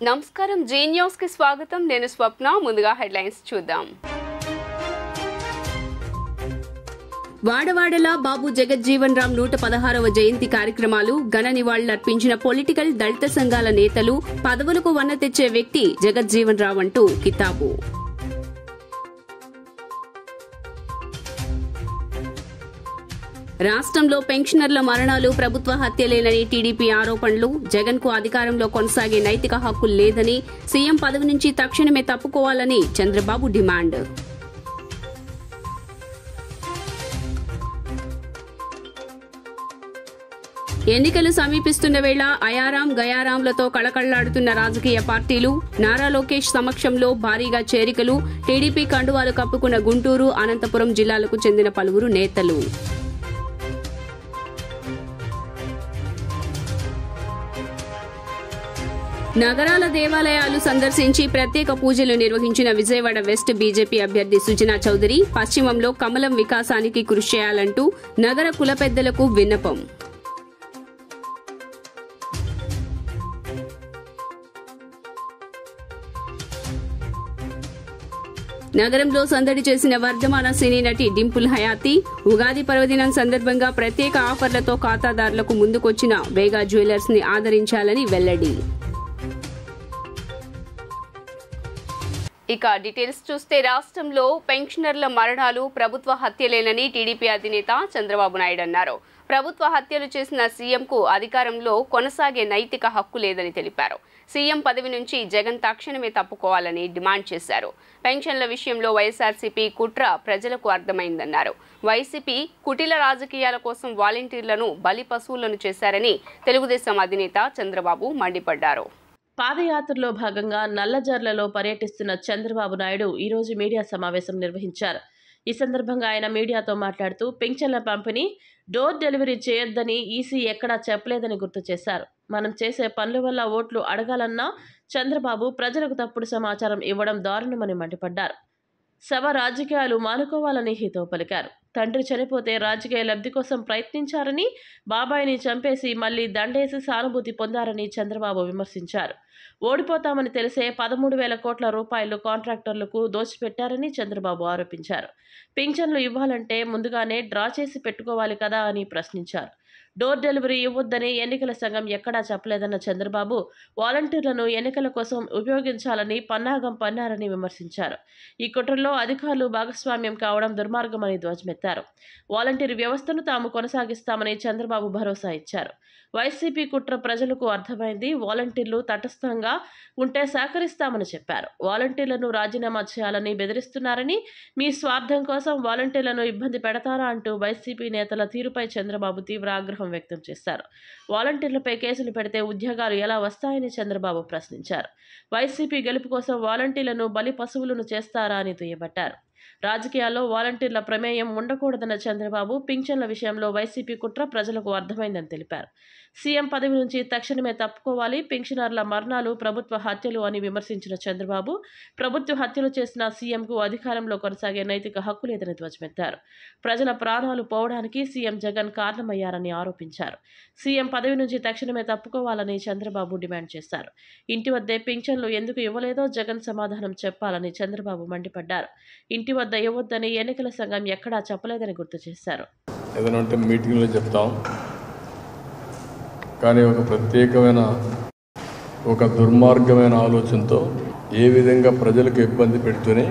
నమస్కారం G news కి స్వాగతం నేను స్వప్న ముందుగా హెడ్లైన్స్ చూద్దాం వాడవాడలా బాబు జగజ్జీవన్ రామ్ 116వ జయంతి కార్యక్రమాలు ఘన నివాళులర్పించిన పొలిటికల్ దళిత సంఘాల నేతలు పదవులకు వన్న తెచ్చే వ్యక్తి జగజ్జీవన్ రామ్ అంటూ కితాబు రాష్ట్రంలో పెన్షనర్ల మరణాలు ప్రభుత్వ హత్యలేనని టీడీపీ ఆరోపణలు జగన్ కు అధికారంలో కొనసాగే నైతిక హక్కులు లేదని సీఎం పదవి నుంచి తక్షణమే తప్పుకోవాలని చంద్రబాబు డిమాండ్ ఎన్నికలు సమీపిస్తున్న వేళ అయారాం గయారాంలతో కళకళ్లాడుతున్న రాజకీయ పార్టీలు నారా లోకేష్ సమక్షంలో భారీగా చేరికలు టీడీపీ కండువాలు కప్పుకున్న గుంటూరు అనంతపురం జిల్లాలకు చెందిన పలువురు నేతలు నగరాల దేవాలయాలు సందర్శించి ప్రత్యేక పూజలు నిర్వహించిన విజయవాడ వెస్ట్ బీజేపీ అభ్యర్థి సుజనా చౌదరి పశ్చిమంలో కమలం వికాసానికి కృషి చేయాలంటూ నగర కుల పెద్దలకు విన్నపం నగరంలో సందడి చేసిన వర్ధమాన సినీ నటి డింపుల్ హయాతి ఉగాది పర్వదినం సందర్భంగా ప్రత్యేక ఆఫర్లతో ఖాతాదారులకు ముందుకొచ్చిన వేగా జ్యువెలర్స్ ని ఆదరించాలని వెల్లడి ఇక డీటెయిల్స్ చూస్తే రాష్ట్రంలో పెన్షనర్ల మరణాలు ప్రభుత్వ హత్యలేనని టీడీపీ అధినేత చంద్రబాబు నాయుడు అన్నారు. ప్రభుత్వ హత్యలు చేసిన సీఎంకు అధికారంలో కొనసాగే నైతిక హక్కు లేదని తెలిపారు. సీఎం పదవి నుంచి జగన్ తక్షణమే తప్పుకోవాలని డిమాండ్ చేశారు. పెన్షన్ల విషయంలో వైఎస్ఆర్సీపీ కుట్ర ప్రజలకు అర్థమైందన్నారు. వైసీపీ కుటిల రాజకీయాల కోసం వాలంటీర్లను బలి పశువులను చేశారని తెలుగుదేశం అధినేత చంద్రబాబు మండిపడ్డారు. పాదయాత్రలో భాగంగా నల్లజర్లలో పర్యటిస్తున్న చంద్రబాబు నాయుడు ఈరోజు మీడియా సమావేశం నిర్వహించారు. ఈ సందర్భంగా ఆయన మీడియాతో మాట్లాడుతూ పింఛన్ల పంపిణీ డోర్ డెలివరీ చేయొద్దని ఈసీ ఎక్కడా చెప్పలేదని గుర్తు చేశారు. మనం చేసే పనుల వల్ల ఓట్లు అడగాలన్నా చంద్రబాబు ప్రజలకు తప్పుడు సమాచారం ఇవ్వడం దారుణమని మండిపడ్డారు. శవ రాజకీయాలు మానుకోవాలని హితవు పలికారు. తండ్రి చనిపోతే రాజకీయ లబ్ధి కోసం ప్రయత్నించారని, బాబాయిని చంపేసి మళ్లీ దండేసి సానుభూతి పొందారని చంద్రబాబు విమర్శించారు. ఓడిపోతామని తెలిసే 13,000 కోట్ల రూపాయలు కాంట్రాక్టర్లకు దోచిపెట్టారని చంద్రబాబు ఆరోపించారు. పింఛన్లు ఇవ్వాలంటే ముందుగానే డ్రా చేసి పెట్టుకోవాలి కదా అని ప్రశ్నించారు. డోర్ డెలివరీ ఇవ్వొద్దని ఎన్నికల సంఘం ఎక్కడా చెప్పలేదన్న చంద్రబాబు వాలంటీర్లను ఎన్నికల కోసం ఉపయోగించాలని పన్నాగం పన్నారని విమర్శించారు. ఈ కుట్రలో అధికారులు భాగస్వామ్యం కావడం దుర్మార్గమని ధ్వజమెత్తారు. వాలంటీర్ వ్యవస్థను తాము కొనసాగిస్తామని చంద్రబాబు భరోసా ఇచ్చారు. వైసీపీ కుట్ర ప్రజలకు అర్థమైంది. వాలంటీర్లు తటస్థంగా ఉంటే సహకరిస్తామని చెప్పారు. వాలంటీర్లను రాజీనామా చేయాలని బెదిరిస్తున్నారని, మీ స్వార్థం కోసం వాలంటీర్లను ఇబ్బంది పెడతారా అంటూ వైసీపీ నేతల తీరుపై చంద్రబాబు తీవ్ర ఆగ్రహం వ్యక్తం చేశారు. వాలంటీర్లపై కేసులు పెడితే ఉద్యోగాలు ఎలా వస్తాయని చంద్రబాబు ప్రశ్నించారు. వైసీపీ గెలుపు కోసం వాలంటీర్లను బలి పశువులను చేస్తారా అని దుయ్యబట్టారు. రాజకీయాల్లో వాలంటీర్ల ప్రమేయం ఉండకూడదన్న చంద్రబాబు పింఛన్ల విషయంలో వైసీపీ కుట్ర ప్రజలకు అర్థమైందని తెలిపారు. సీఎం పదవి నుంచి తక్షణమే తప్పుకోవాలి, పింఛనర్ల మరణాలు ప్రభుత్వ హత్యలు అని విమర్శించిన చంద్రబాబు ప్రభుత్వ హత్యలు చేసిన సీఎంకు అధికారంలో కొనసాగే నైతిక హక్కు లేదని ధ్వజమెత్తారు. ప్రజల ప్రాణాలు పోవడానికి సీఎం జగన్ కారణమయ్యారని ఆరోపించారు. సీఎం పదవి నుంచి తక్షణమే తప్పుకోవాలని చంద్రబాబు డిమాండ్ చేశారు. ఇంటి వద్దే పింఛన్లు ఎందుకు ఇవ్వలేదో జగన్ సమాధానం చెప్పాలని చంద్రబాబు మండిపడ్డారు. ఇంటి వద్ద ఇవ్వొద్దని ఎన్నికల సంఘం ఎక్కడా చెప్పలేదని గుర్తు చేశారు. ఏదంటే మీటింగ్లో చెప్తాం, కానీ ఒక ప్రత్యేకమైన ఒక దుర్మార్గమైన ఆలోచనతో ఏ విధంగా ప్రజలకు ఇబ్బంది పెడుతూనే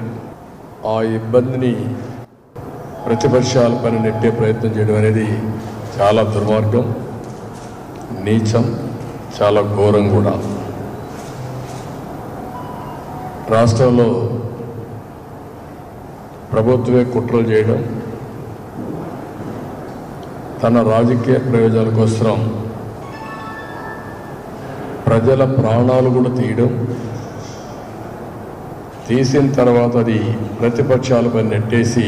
ఆ ఇబ్బందిని ప్రతిపక్షాలపైన నెట్టే ప్రయత్నం చేయడం అనేది చాలా దుర్మార్గం, నీచం, చాలా ఘోరం కూడా. రాష్ట్రంలో ప్రభుత్వమే కుట్రలు చేయడం, తన రాజకీయ ప్రయోజనాల కోసం ప్రజల ప్రాణాలు కూడా తీయడం, తీసిన తర్వాత అది ప్రతిపక్షాలపై నెట్టేసి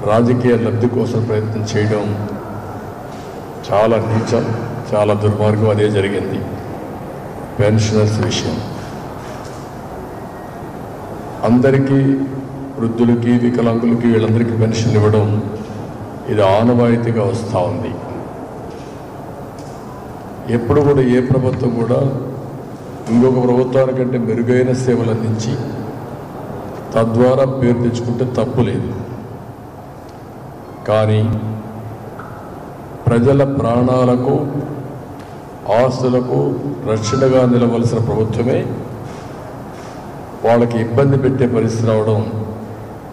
రాజకీయ లబ్ధి కోసం ప్రయత్నం చేయడం చాలా నీచం, చాలా దుర్మార్గం. అదే జరిగింది పెన్షనర్స్ విషయం. అందరికీ, వృద్ధులకి, వికలాంగులకి, వీళ్ళందరికీ పెన్షన్ ఇవ్వడం ఇది ఆనవాయితీగా వస్తూ ఉంది. ఎప్పుడు కూడా ఏ ప్రభుత్వం కూడా ఇంకొక ప్రభుత్వానికంటే మెరుగైన సేవలు అందించి తద్వారా పేరు తెచ్చుకుంటే తప్పు లేదు. కానీ ప్రజల ప్రాణాలకు ఆస్తులకు రక్షణగా నిలవలసిన ప్రభుత్వమే వాళ్ళకి ఇబ్బంది పెట్టే పరిస్థితి రావడం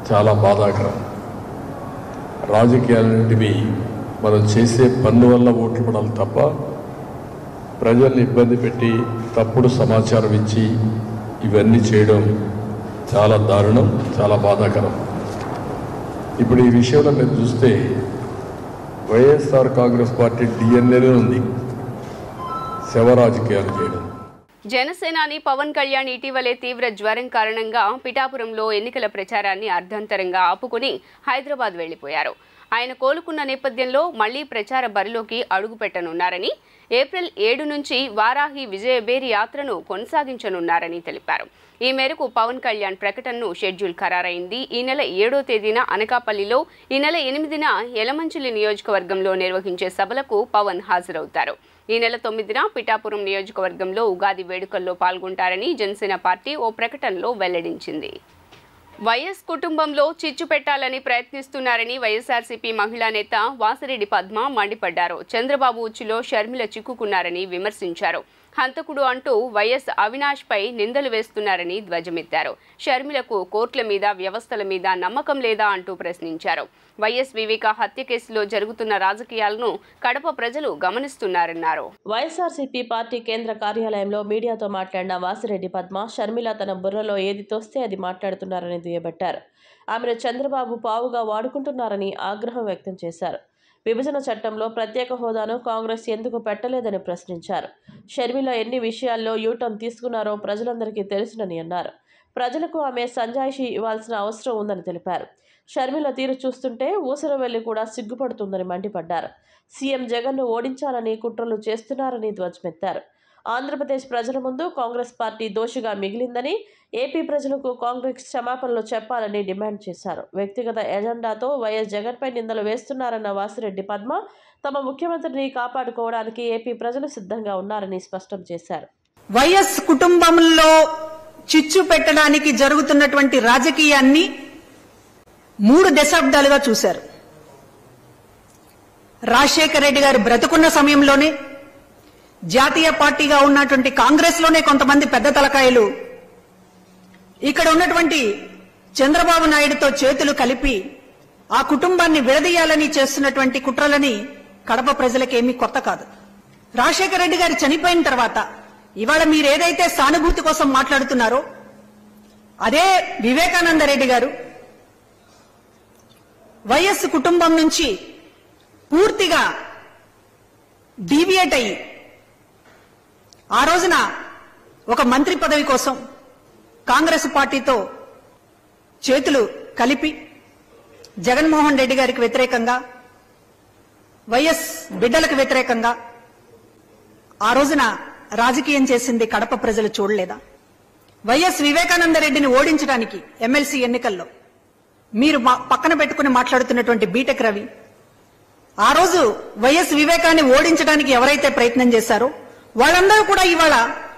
చాలా బాధాకరం. రాజకీయాలన్నింటివి మనం చేసే పన్ను వల్ల ఓట్లు పడాలి తప్ప ప్రజల్ని ఇబ్బంది పెట్టి తప్పుడు సమాచారం ఇచ్చి ఇవన్నీ చేయడం చాలా దారుణం, చాలా బాధాకరం. ఇప్పుడు ఈ విషయంలో మీరు చూస్తే వైఎస్ఆర్ కాంగ్రెస్ పార్టీ డిఎన్ఏలో ఉంది శవ రాజకీయాలు చేయడం. జనసేనాని పవన్ కళ్యాణ్ ఇటీవలే తీవ్ర జ్వరం కారణంగా పిఠాపురంలో ఎన్నికల ప్రచారాన్ని అర్ధంతరంగా ఆపుకుని హైదరాబాద్ వెళ్లిపోయారు. ఆయన కోలుకున్న నేపథ్యంలో మళ్లీ ప్రచార బరిలోకి అడుగుపెట్టనున్నారని, ఏప్రిల్ 7 నుంచి వారాహి విజయబేరి యాత్రను కొనసాగించనున్నారని తెలిపారు. ఈ మేరకు పవన్ కళ్యాణ్ ప్రకటనను షెడ్యూల్ ఖరారైంది. ఈ నెల 7వ తేదీన అనకాపల్లిలో, ఈ నెల 8న యలమంచిలి నియోజకవర్గంలో నిర్వహించే సభలకు పవన్ హాజరవుతారు. ఈ నెల 9న పిఠాపురం నియోజకవర్గంలో ఉగాది వేడుకల్లో పాల్గొంటారని జనసేన పార్టీ ఓ ప్రకటనలో వెల్లడించింది. వైఎస్ కుటుంబంలో చిచ్చు పెట్టాలని ప్రయత్నిస్తున్నారని వైఎస్ఆర్సీపీ మహిళా నేత వాసిరెడ్డి పద్మ మండిపడ్డారు. చంద్రబాబు ఉచ్చులో షర్మిల చిక్కుకున్నారని విమర్శించారు. హంతకుడు అంటూ వైఎస్ అవినాష్ పై నిందలు వేస్తున్నారని ధ్వజమెత్తారు. షర్మిలకు కోర్టుల మీద, వ్యవస్థల మీద నమ్మకం లేదా అంటూ ప్రశ్నించారు. వైఎస్ వివేక హత్య కేసులో జరుగుతున్న రాజకీయాలను కడప ప్రజలు గమనిస్తున్నారన్నారు. వైఎస్ఆర్సీపీ పార్టీ కేంద్ర కార్యాలయంలో మీడియాతో మాట్లాడిన వాసిరెడ్డి పద్మ, షర్మిల తన బుర్రలో ఏది తోస్తే అది మాట్లాడుతున్నారని దుయ్యబట్టారు. ఆమెను చంద్రబాబు పావుగా వాడుకుంటున్నారని ఆగ్రహం వ్యక్తం చేశారు. విభజన చట్టంలో ప్రత్యేక హోదాను కాంగ్రెస్ ఎందుకు పెట్టలేదని ప్రశ్నించారు. షర్మిల ఎన్ని విషయాల్లో యూటర్న్ తీసుకున్నారో ప్రజలందరికీ తెలుసునని అన్నారు. ప్రజలకు ఆమె సంజాయిషి ఇవ్వాల్సిన అవసరం ఉందని తెలిపారు. షర్మిల తీరు చూస్తుంటే ఊసరవెల్లి కూడా సిగ్గుపడుతుందని మండిపడ్డారు. సీఎం జగన్ను ఓడించాలని కుట్రలు చేస్తున్నారని ధ్వజమెత్తారు. ఆంధ్రప్రదేశ్ ప్రజల ముందు కాంగ్రెస్ పార్టీ దోషిగా మిగిలిందని, ఏపీ ప్రజలకు కాంగ్రెస్ క్షమాపణలు చెప్పాలని డిమాండ్ చేశారు. వ్యక్తిగత ఎజెండాతో వైఎస్ జగన్పై నిందలు వేస్తున్నారన్న వాసిరెడ్డి పద్మ, తమ ముఖ్యమంత్రిని కాపాడుకోవడానికి ఏపీ ప్రజలు సిద్ధంగా ఉన్నారని స్పష్టం చేశారు. వైఎస్ కుటుంబంలో చిచ్చు పెట్టడానికి జరుగుతున్నటువంటి రాజకీయాన్ని 3 దశాబ్దాలుగా చూశారు. రాజశేఖర రెడ్డి గారు బ్రతుకున్న సమయంలోనే జాతీయ పార్టీగా ఉన్నటువంటి కాంగ్రెస్ లోనే కొంతమంది పెద్ద తలకాయలు ఇక్కడ ఉన్నటువంటి చంద్రబాబు నాయుడుతో చేతులు కలిపి ఆ కుటుంబాన్ని విడదీయాలని చేస్తున్నటువంటి కుట్రలని కడప ప్రజలకేమీ కొత్త కాదు. రాజశేఖర రెడ్డి గారు చనిపోయిన తర్వాత ఇవాళ మీరు ఏదైతే సానుభూతి కోసం మాట్లాడుతున్నారో అదే వివేకానంద రెడ్డి గారు వైఎస్ కుటుంబం నుంచి పూర్తిగా డీవియేట్ అయ్యి ఆ రోజున ఒక మంత్రి పదవి కోసం కాంగ్రెస్ పార్టీతో చేతులు కలిపి జగన్మోహన్ రెడ్డి గారికి వ్యతిరేకంగా, వైఎస్ బిడ్డలకు వ్యతిరేకంగా ఆ రోజున రాజకీయం చేసింది కడప ప్రజలు చూడలేదా? వైఎస్ వివేకానంద రెడ్డిని ఓడించడానికి ఎమ్మెల్సీ ఎన్నికల్లో మీరు పక్కన పెట్టుకుని మాట్లాడుతున్నటువంటి బీటెక్ రవి, ఆ రోజు వైఎస్ వివేకాన్ని ఓడించడానికి ఎవరైతే ప్రయత్నం చేశారో వాళ్ళందరూ కూడా ఇవాళ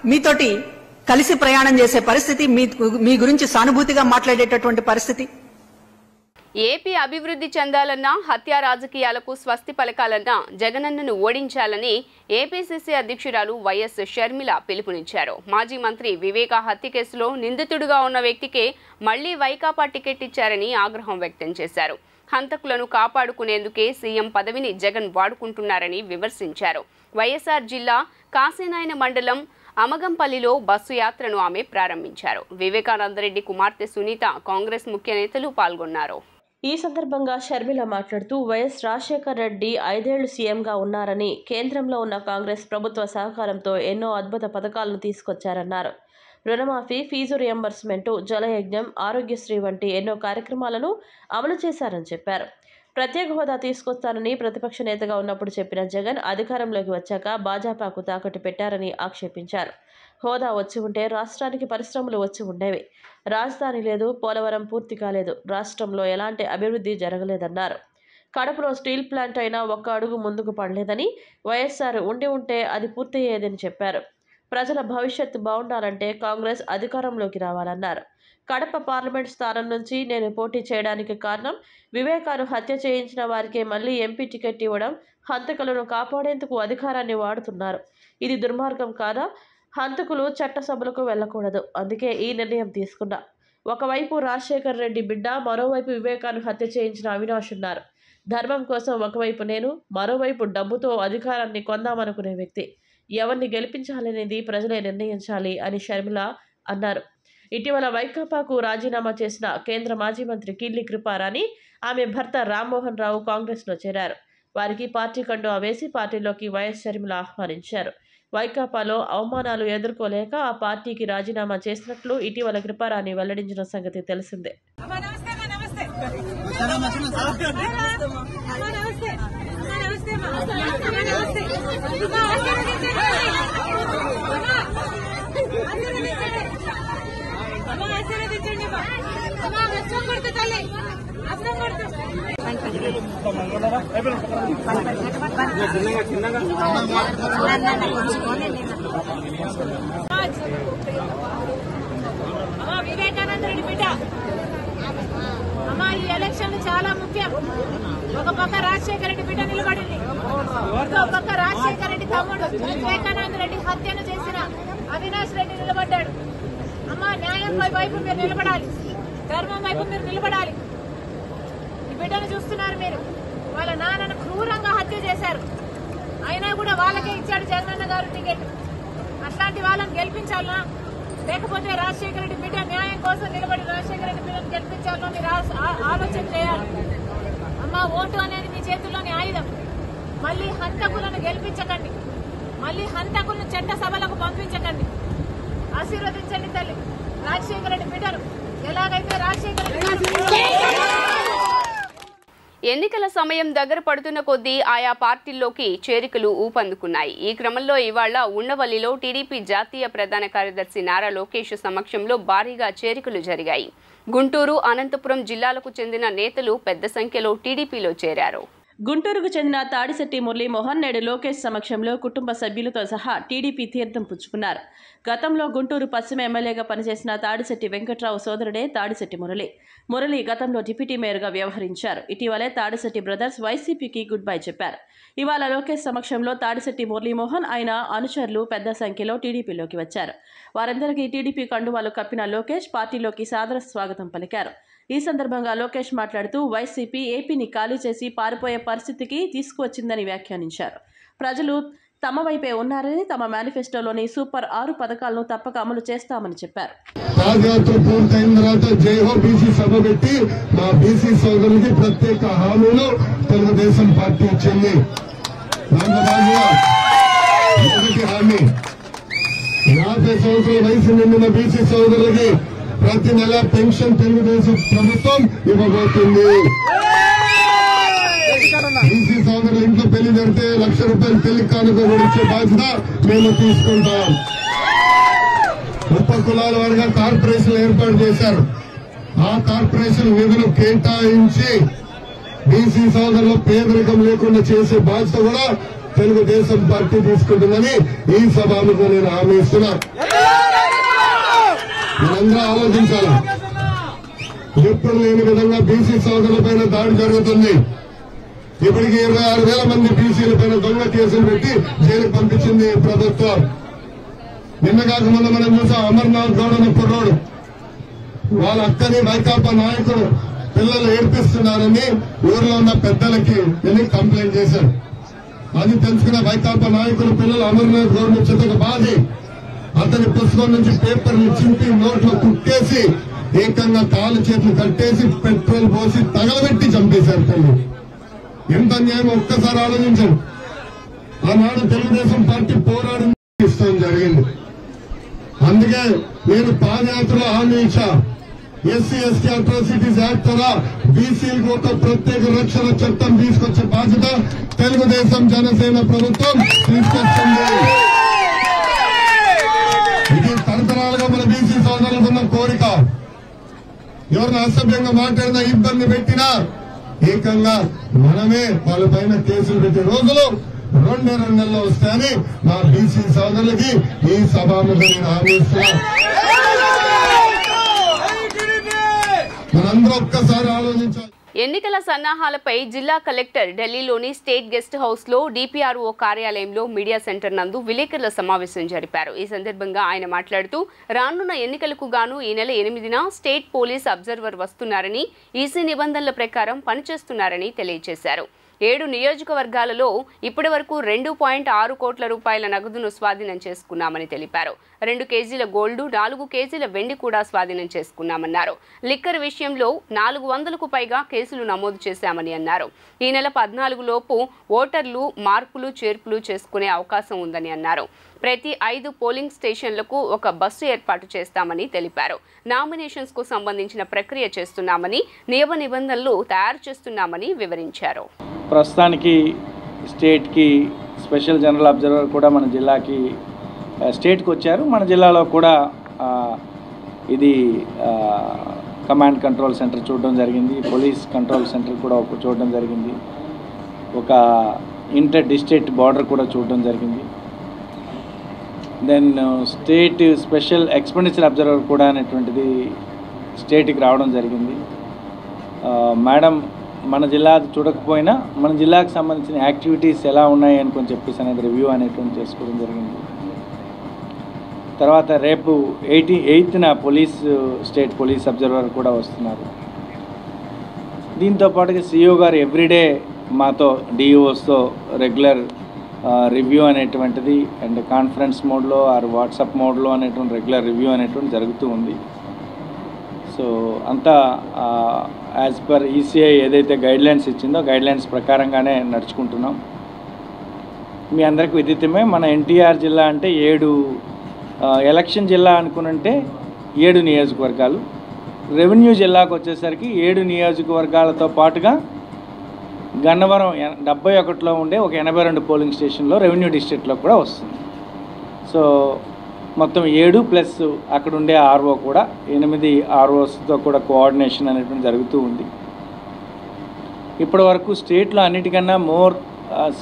మీతోటి కలిసి ప్రయాణం చేసే పరిస్థితి, మీ గురించి సానుభూతిగా మాట్లాడేటటువంటి పరిస్థితి. ఏపీ అభివృద్ధి చెందాలన్నా, హత్య రాజకీయాలకు స్వస్తి పలకాలన్నా జగనన్నను ఓడించాలని ఏపీసీసీ అధ్యక్షురాలు వైఎస్ షర్మిల పిలుపునిచ్చారు. మాజీ మంత్రి వివేక హత్య కేసులో నిందితుడిగా ఉన్న వ్యక్తికే మళ్లీ వైకాపా టికెట్ ఇచ్చారని ఆగ్రహం వ్యక్తం చేశారు. హంతకులను కాపాడుకునేందుకే సీఎం పదవిని జగన్ వాడుకుంటున్నారని విమర్శించారు. వైఎస్ఆర్ జిల్లా కాశీనాయన మండలం అమగంపల్లిలో బస్సు యాత్రను ఆమె ప్రారంభించారు. వివేకానందరెడ్డి కుమార్తె సునీత, కాంగ్రెస్ ముఖ్య నేతలు పాల్గొన్నారు. ఈ సందర్భంగా షర్మిల మాట్లాడుతూ వైఎస్ రాజశేఖర రెడ్డి 5 ఏళ్లు సీఎంగా ఉన్నారని, కేంద్రంలో ఉన్న కాంగ్రెస్ ప్రభుత్వ సహకారంతో ఎన్నో అద్భుత పథకాలను తీసుకొచ్చారన్నారు. రుణమాఫీ, ఫీజు రియంబర్స్మెంటు, జలయజ్ఞం, ఆరోగ్యశ్రీ వంటి ఎన్నో కార్యక్రమాలను అమలు చేశారని చెప్పారు. ప్రత్యేక హోదా తీసుకొస్తానని ప్రతిపక్ష నేతగా ఉన్నప్పుడు చెప్పిన జగన్ అధికారంలోకి వచ్చాక భాజపాకు తాకట్టు పెట్టారని ఆక్షేపించారు. హోదా వచ్చి ఉంటే రాష్ట్రానికి పరిశ్రమలు వచ్చి ఉండేవి. రాజధాని లేదు, పోలవరం పూర్తి కాలేదు, రాష్ట్రంలో ఎలాంటి అభివృద్ధి జరగలేదన్నారు. కడపలో స్టీల్ ప్లాంట్ అయినా ఒక్క అడుగు ముందుకు పడలేదని, వైఎస్ఆర్ ఉండి ఉంటే అది పూర్తయ్యేదని చెప్పారు. ప్రజల భవిష్యత్తు బాగుండాలంటే కాంగ్రెస్ అధికారంలోకి రావాలన్నారు. కడప పార్లమెంట్ స్థానం నుంచి నేను పోటీ చేయడానికి కారణం వివేకాను హత్య చేయించిన వారికే మళ్ళీ ఎంపీ టికెట్ ఇవ్వడం, హంతకులను కాపాడేందుకు అధికారాన్ని వాడుతున్నారు. ఇది దుర్మార్గం కాదా? హంతకులు చట్టసభలకు వెళ్లకూడదు. అందుకే ఈ నిర్ణయం తీసుకున్నా. ఒకవైపు రాజశేఖర్ రెడ్డి బిడ్డ, మరోవైపు వివేకాను హత్య చేయించిన అవినాష్ ఉన్నారు. ధర్మం కోసం ఒకవైపు నేను, మరోవైపు డబ్బుతో అధికారాన్ని కొందామనుకునే వ్యక్తి. ఎవరిని గెలిపించాలనేది ప్రజలే నిర్ణయించాలి అని షర్మిల అన్నారు. ఇటీవల వైకాపాకు రాజీనామా చేసిన కేంద్ర మాజీ మంత్రి కిల్లి కృపారాణి, ఆమె భర్త రామ్మోహన్ రావు కాంగ్రెస్లో చేరారు. వారికి పార్టీ కండువా వేసి పార్టీలోకి వైఎస్ షర్మిల ఆహ్వానించారు. వైకాపాలో అవమానాలు ఎదుర్కోలేక ఆ పార్టీకి రాజీనామా చేసినట్లు ఇటీవల కృపారాణి వెల్లడించిన సంగతి తెలిసిందే. వివేకానంద రెడ్డి బిడ్డ అమ్మా, ఈ ఎలక్షన్ చాలా ముఖ్యం. ఒక పక్క రాజశేఖర రెడ్డి బిడ్డ నిలబడింది, ఇంకో పక్క రాజశేఖర రెడ్డి తమ్ముడు వివేకానంద రెడ్డి హత్యను చేసిన అవినాష్ రెడ్డి నిలబడ్డాడు. అమ్మా, న్యాయం వైపు మీరు నిలబడాలి, ధర్మం వైపు మీరు నిలబడాలి. ఈ బిడ్డను చూస్తున్నారు మీరు. వాళ్ళ నాన్నను క్రూరంగా హత్య చేశారు, అయినా కూడా వాళ్ళకే ఇచ్చాడు జగనన్న గారు టికెట్. అట్లాంటి వాళ్ళని గెలిపించాలనా, లేకపోతే రాజశేఖర రెడ్డి బిడ్డ న్యాయం కోసం నిలబడి రాజశేఖర రెడ్డి బిడ్డను గెలిపించాలని మీరు ఆలోచన చేయాలి. అమ్మా, ఓటు అనేది మీ చేతుల్లోని ఆయుధం. మళ్ళీ హంతకులను గెలిపించకండి, మళ్ళీ హంతకులను చట్ట సభలకు పంపించకండి. ఆశీర్వదించండి తల్లి రాజశేఖర రెడ్డి బిడ్డను. ఎలాగైతే రాజశేఖర రెడ్డి ఎన్నికల సమయం దగ్గర పడుతున్న కొద్దీ ఆయా పార్టీల్లోకి చేరికలు ఊపందుకున్నాయి. ఈ క్రమంలో ఇవాళ ఉండవల్లిలో టీడీపీ జాతీయ ప్రధాన కార్యదర్శి నారా లోకేష్ సమక్షంలో భారీగా చేరికలు జరిగాయి. గుంటూరు, అనంతపురం జిల్లాలకు చెందిన నేతలు పెద్ద సంఖ్యలో టీడీపీలో చేరారు. గుంటూరుకు చెందిన తాడిశెట్టి మురళీమోహన్ నేడు లోకేష్ సమక్షంలో కుటుంబ సభ్యులతో సహా టీడీపీ తీర్థం పుచ్చుకున్నారు. గతంలో గుంటూరు పశ్చిమ ఎమ్మెల్యేగా పనిచేసిన తాడిశెట్టి వెంకట్రావు సోదరుడే తాడిశెట్టి మురళి గతంలో డిప్యూటీ మేయర్గా వ్యవహరించారు. ఇటీవలే తాడిశెట్టి బ్రదర్స్ వైసీపీకి గుడ్ బై చెప్పారు. ఇవాళ లోకేష్ సమక్షంలో తాడిశెట్టి మురళీమోహన్, ఆయన అనుచరులు పెద్ద సంఖ్యలో టీడీపీలోకి వచ్చారు. వారందరికీ టీడీపీ కండువాలు కప్పిన లోకేష్ పార్టీలోకి సాదర స్వాగతం పలికారు. ఈ సందర్భంగా లోకేష్ మాట్లాడుతూ వైసీపీ ఏపీని ఖాళీ చేసి పారిపోయే పరిస్థితికి తీసుకువచ్చిందని వ్యాఖ్యానించారు. ప్రజలు తమ వైపే ఉన్నారని, తమ మేనిఫెస్టోలోని సూపర్ 6 పథకాలను తప్పక అమలు చేస్తామని చెప్పారు. పాదయాత్ర పూర్తయిన తర్వాత జైహో బీసీ సభ పెట్టి మా బీసీ సోదరులకి ప్రత్యేక హామీలు తెలుగుదేశం పార్టీ ఇచ్చింది. దాంట్లో భాగంగా మొదటి హామీ 50 సంవత్సరాల వయసు నిండిన బీసీ సోదరులకి ప్రతి నెల పెన్షన్ తెలుగుదేశం ప్రభుత్వం ఇవ్వబోతుంది. బీసీ సోదరులు ఇంట్లో పెళ్లి జరిగితే ₹1,00,000 పెళ్లి కానుక ఇచ్చే బాధ్యత మేము తీసుకుంటాం. ఉప కులాల వారిగా కార్పొరేషన్ ఏర్పాటు చేశారు. ఆ కార్పొరేషన్ నిధులు కేటాయించి బీసీ సోదరులు పేదరికం లేకుండా చేసే బాధ్యత కూడా తెలుగుదేశం పార్టీ తీసుకుంటుందని ఈ సభకు నేను హామీ ఇస్తున్నా. మీరందరూ ఆలోచించాలి. ఎప్పుడు లేని విధంగా బీసీ సోదరులపైన దాడి జరుగుతుంది. ఇప్పటికి 26,000 మంది బీసీలపైన దొంగ కేసులు పెట్టి జైలుకు పంపించింది ప్రభుత్వం. నిన్న కాక మొన్న మనం చూసాం, అమర్నాథ్ గౌడ్ అనే కుర్రోడు వాళ్ళ అక్కని వైకాపా నాయకుడు పిల్లలు ఏడ్పిస్తున్నారని ఊర్లో ఉన్న పెద్దలకి వెళ్ళి కంప్లైంట్ చేశారు. అది తెలుసుకున్న వైకాపా నాయకులు పిల్లలు అమర్నాథ్ గౌడ్ నుంచి బాధి అతని పుస్తకం నుంచి పేపర్లు చింపి నోట్లో కుట్టేసి ఏకంగా కాలు చేతులు కట్టేసి పెట్రోల్ పోసి తగలబెట్టి చంపేశారు. తల్లి ఎంత న్యాయం ఒక్కసారి ఆలోచించండి. ఆనాడు తెలుగుదేశం పార్టీ పోరాటం ఇష్టం జరిగింది. అందుకే నేను పాదయాత్రలో హామీ ఇచ్చా, ఎస్సీ ఎస్టీ అట్రాసిటీస్ యాక్ట్ ద్వారా బీసీలకు ఒక ప్రత్యేక రక్షణ చట్టం తీసుకొచ్చే బాధ్యత తెలుగుదేశం జనసేన ప్రభుత్వం తీసుకొచ్చింది. ఇది తరతరాలుగా మన బీసీ సోదరులకున్న కోరిక. ఎవరిని అసభ్యంగా మాట్లాడినా, ఇబ్బంది పెట్టినా ఏకంగా మనమే వాళ్ళపైన కేసులు పెట్టే రోజులు రెండే 2 నెలల్లో వస్తాయని మా బీసీ సోదరులకి ఈ సభాముఖంగా నేను హామీ ఇస్తున్నాను. మనందరూ ఒక్కసారి ఆలోచించాలి. ఎన్నికల సన్నాహాలపై జిల్లా కలెక్టర్ ఢిల్లీలోని స్టేట్ గెస్ట్ హౌస్ లో డిపిఆర్ఓ కార్యాలయంలో మీడియా సెంటర్ నందు విలేకరుల సమావేశం జరిపారు. ఈ సందర్భంగా ఆయన మాట్లాడుతూ రానున్న ఎన్నికలకు గాను ఈ నెల 8న స్టేట్ పోలీస్ అబ్జర్వర్ వస్తున్నారని, ఈసీ నిబంధనల ప్రకారం పనిచేస్తున్నారని తెలియజేశారు. 7 నియోజకవర్గాలలో ఇప్పటి వరకు 2.6 కోట్ల రూపాయల నగదును స్వాధీనం చేసుకున్నామని తెలిపారు. 2 కేజీల గోల్డ్, 4 కేజీల వెండి కూడా స్వాధీనం చేసుకున్నామన్నారు. లిక్కర్ విషయంలో 400కు పైగా కేసులు నమోదు చేశామని అన్నారు. ఈ నెల 14 లోపు ఓటర్లు మార్పులు చేర్పులు చేసుకునే అవకాశం ఉందని అన్నారు. ప్రతి 5 పోలింగ్ స్టేషన్లకు ఒక బస్సు ఏర్పాటు చేస్తామని తెలిపారు. నామినేషన్స్ కు సంబంధించిన ప్రక్రియ చేస్తున్నామని, నియమ నిబంధనలు తయారు చేస్తున్నామని వివరించారు. ప్రస్తుతానికి స్టేట్కి స్పెషల్ జనరల్ అబ్జర్వర్ కూడా మన జిల్లాకి స్టేట్కి వచ్చారు. మన జిల్లాలో కూడా ఇది కమాండ్ కంట్రోల్ సెంటర్ చూడడం జరిగింది, పోలీస్ కంట్రోల్ సెంటర్ కూడా చూడడం జరిగింది, ఒక ఇంటర్ డిస్ట్రిక్ట్ బార్డర్ కూడా చూడడం జరిగింది. Then state special expenditure observer కూడా అనేటువంటిది స్టేట్కి రావడం జరిగింది. మేడం మన జిల్లా చూడకపోయినా మన జిల్లాకు సంబంధించిన యాక్టివిటీస్ ఎలా ఉన్నాయి అని కొంచెం చెప్పేసి అనేది రివ్యూ అనేటువంటి చేసుకోవడం జరిగింది. తర్వాత రేపు 8న స్టేట్ పోలీస్ అబ్జర్వర్ కూడా వస్తున్నారు. దీంతో పాటుగా సిఇఓ గారు ఎవ్రీడే మాతో డిఈఓస్తో రెగ్యులర్ రివ్యూ అనేటువంటిది అండ్ కాన్ఫరెన్స్ మోడ్లో ఆర్ వాట్సాప్ మోడ్లో అనేటువంటి రెగ్యులర్ రివ్యూ అనేటువంటి జరుగుతూ ఉంది. సో అంతా యాజ్ పర్ ఈసీఐ ఏదైతే గైడ్లైన్స్ ఇచ్చిందో గైడ్లైన్స్ ప్రకారంగానే నడుచుకుంటున్నాం. మీ అందరికీ విదితమే, మన ఎన్టీఆర్ జిల్లా అంటే 7 ఎలక్షన్ జిల్లా అనుకునంటే 7 నియోజకవర్గాలు, రెవెన్యూ జిల్లాకు వచ్చేసరికి 7 నియోజకవర్గాలతో పాటుగా గన్నవరం 71లో ఉండే ఒక 82 పోలింగ్ స్టేషన్లో రెవెన్యూ డిస్ట్రిక్ట్లో కూడా వస్తుంది. సో మొత్తం 7 ప్లస్ అక్కడ ఉండే ఆర్ఓ కూడా 8 ఆర్ఓస్తో కూడా కోఆర్డినేషన్ అనేటువంటి జరుగుతూ ఉంది. ఇప్పటి వరకు స్టేట్లో అన్నిటికన్నా మోర్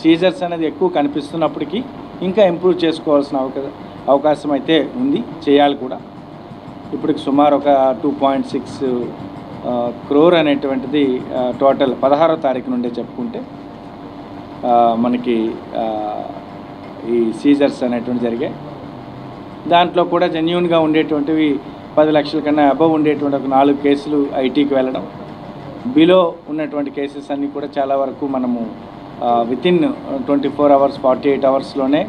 సీజర్స్ అనేది ఎక్కువ కనిపిస్తున్నప్పటికీ ఇంకా ఇంప్రూవ్ చేసుకోవాల్సిన అవకాశం అయితే ఉంది, చేయాలి కూడా. ఇప్పటికి సుమారు ఒక 2.6 క్రోర్ అనేటువంటిది టోటల్ 16వ తారీఖు నుండే చెప్పుకుంటే మనకి ఈ సీజర్స్ అనేటువంటి జరిగాయి. దాంట్లో కూడా జెన్యూన్గా ఉండేటువంటివి 10 లక్షల కన్నా అబవ్ ఉండేటువంటి ఒక 4 కేసులు ఐటీకి వెళ్ళడం, బిలో ఉన్నటువంటి కేసెస్ అన్నీ కూడా చాలా వరకు మనము వితిన్ 24 అవర్స్ 48 అవర్స్లోనే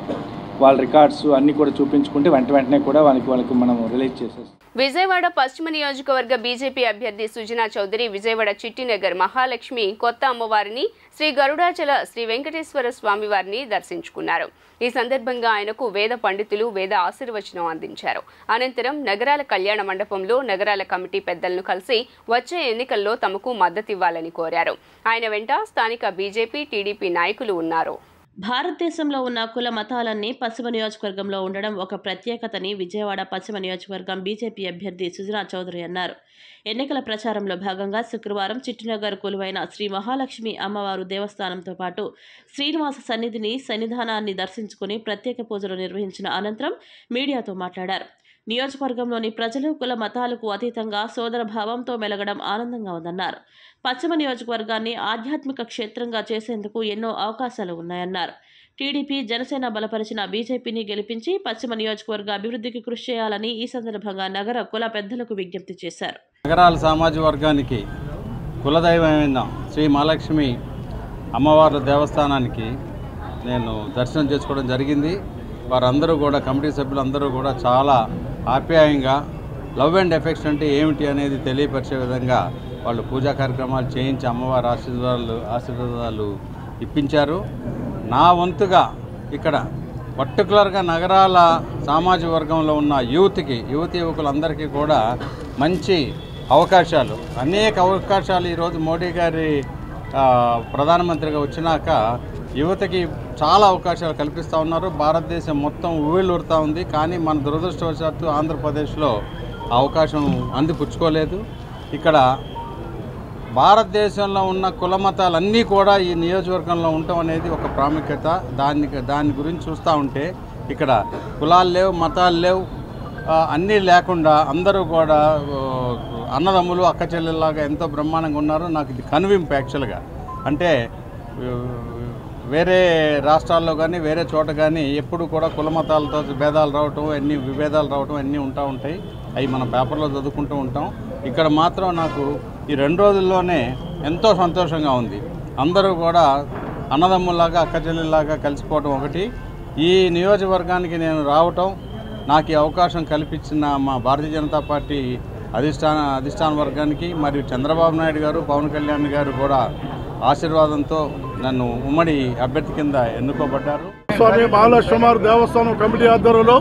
వాళ్ళ రికార్డ్స్ అన్నీ కూడా చూపించుకుంటే వెంటనే కూడా వాళ్ళకి మనం రిలీజ్ చేసేస్తాం. విజయవాడ పశ్చిమ నియోజకవర్గ బీజేపీ అభ్యర్థి సుజనా చౌదరి విజయవాడ చిట్టినగర్ మహాలక్ష్మి కొత్త అమ్మవారిని, శ్రీ గరుడాచల శ్రీ వెంకటేశ్వర స్వామి వారిని దర్శించుకున్నారు. ఈ సందర్భంగా ఆయనకు వేద పండితులు వేద ఆశీర్వచనం అందించారు. అనంతరం నగరాల కళ్యాణ మండపంలో నగరాల కమిటీ పెద్దలను కలిసి వచ్చే ఎన్నికల్లో తమకు మద్దతివ్వాలని కోరారు. ఆయన వెంట స్థానిక బీజేపీ, టీడీపీ నాయకులు ఉన్నారు. భారతదేశంలో ఉన్న కుల మతాలన్నీ పశ్చిమ నియోజకవర్గంలో ఉండడం ఒక ప్రత్యేకతని విజయవాడ పశ్చిమ నియోజకవర్గం బీజేపీ అభ్యర్థి సుజనా చౌదరి అన్నారు. ఎన్నికల ప్రచారంలో భాగంగా శుక్రవారం చిట్టినగర్ కొలువైన శ్రీ మహాలక్ష్మి అమ్మవారు దేవస్థానంతో పాటు శ్రీనివాస సన్నిధానాన్ని దర్శించుకుని ప్రత్యేక పూజలు నిర్వహించిన అనంతరం మీడియాతో మాట్లాడారు. నియోజకవర్గంలోని ప్రజలు కుల మతాలకు అతీతంగా సోదర భావంతో మెలగడం ఆనందంగా ఉందన్నారు. పశ్చిమ నియోజకవర్గాన్ని ఆధ్యాత్మిక క్షేత్రంగా చేసేందుకు ఎన్నో అవకాశాలు ఉన్నాయన్నారు. టీడీపీ, జనసేన బలపరిచిన బీజేపీని గెలిపించి పశ్చిమ నియోజకవర్గ అభివృద్ధికి కృషి చేయాలని ఈ సందర్భంగా నగర కుల పెద్దలకు విజ్ఞప్తి చేశారు. నగరాల సామాజిక వర్గానికి కులదైవమైన శ్రీ మహాలక్ష్మి అమ్మవార్ల దేవస్థానానికి నేను దర్శనం చేసుకోవడం జరిగింది. వారందరూ కూడా కమిటీ సభ్యులందరూ కూడా చాలా ఆప్యాయంగా లవ్ అండ్ ఎఫెక్షన్ అంటే ఏమిటి అనేది తెలియపరిచే విధంగా వాళ్ళు పూజా కార్యక్రమాలు చేయించి అమ్మవారి ఆశీర్వాదాలు ఇప్పించారు. నా వంతుగా ఇక్కడ పర్టికులర్గా నగరాల సామాజిక వర్గంలో ఉన్న యువకులందరికీ కూడా మంచి అవకాశాలు, అనేక అవకాశాలు ఈరోజు మోడీ గారి ప్రధానమంత్రిగా వచ్చినాక యువతకి చాలా అవకాశాలు కల్పిస్తూ ఉన్నారు. భారతదేశం మొత్తం ఊళ్ళూరుతూ ఉంది. కానీ మన దురదృష్టవశాత్తు ఆంధ్రప్రదేశ్లో అవకాశం అందిపుచ్చుకోలేదు. ఇక్కడ భారతదేశంలో ఉన్న కుల మతాలన్నీ కూడా ఈ నియోజకవర్గంలో ఉండటం అనేది ఒక ప్రాముఖ్యత. దాని గురించి చూస్తూ ఉంటే ఇక్కడ కులాలు లేవు, మతాలు లేవు, అన్నీ లేకుండా అందరూ కూడా అన్నదమ్ములు అక్క చెల్లెల్లాగా ఎంతో బ్రహ్మాండంగా ఉన్నారు. నాకు ఇది కనువింపు యాక్చువల్గా. అంటే వేరే రాష్ట్రాల్లో కానీ వేరే చోట కానీ ఎప్పుడు కూడా కుల మతాలతో భేదాలు రావటం, అన్ని విభేదాలు రావటం అన్నీ ఉంటాయి. అవి మనం పేపర్లో చదువుకుంటూ ఉంటాం. ఇక్కడ మాత్రం నాకు ఈ 2 రోజుల్లోనే ఎంతో సంతోషంగా ఉంది. అందరూ కూడా అన్నదమ్ముల్లాగా అక్క చెల్లెల్లాగా కలిసిపోవటం ఒకటి. ఈ నియోజకవర్గానికి నేను రావటం, నాకు ఈ అవకాశం కల్పించిన మా భారతీయ జనతా పార్టీ అధిష్టాన వర్గానికి మరియు చంద్రబాబు నాయుడు గారు, పవన్ కళ్యాణ్ గారు కూడా ఆశీర్వాదంతో నన్ను ఉమ్మడి అభ్యర్థి కింద ఎన్నుకోబడ్డారు. స్వామి మహాలక్ష్మి దేవస్థానం కమిటీ ఆధ్వర్యంలో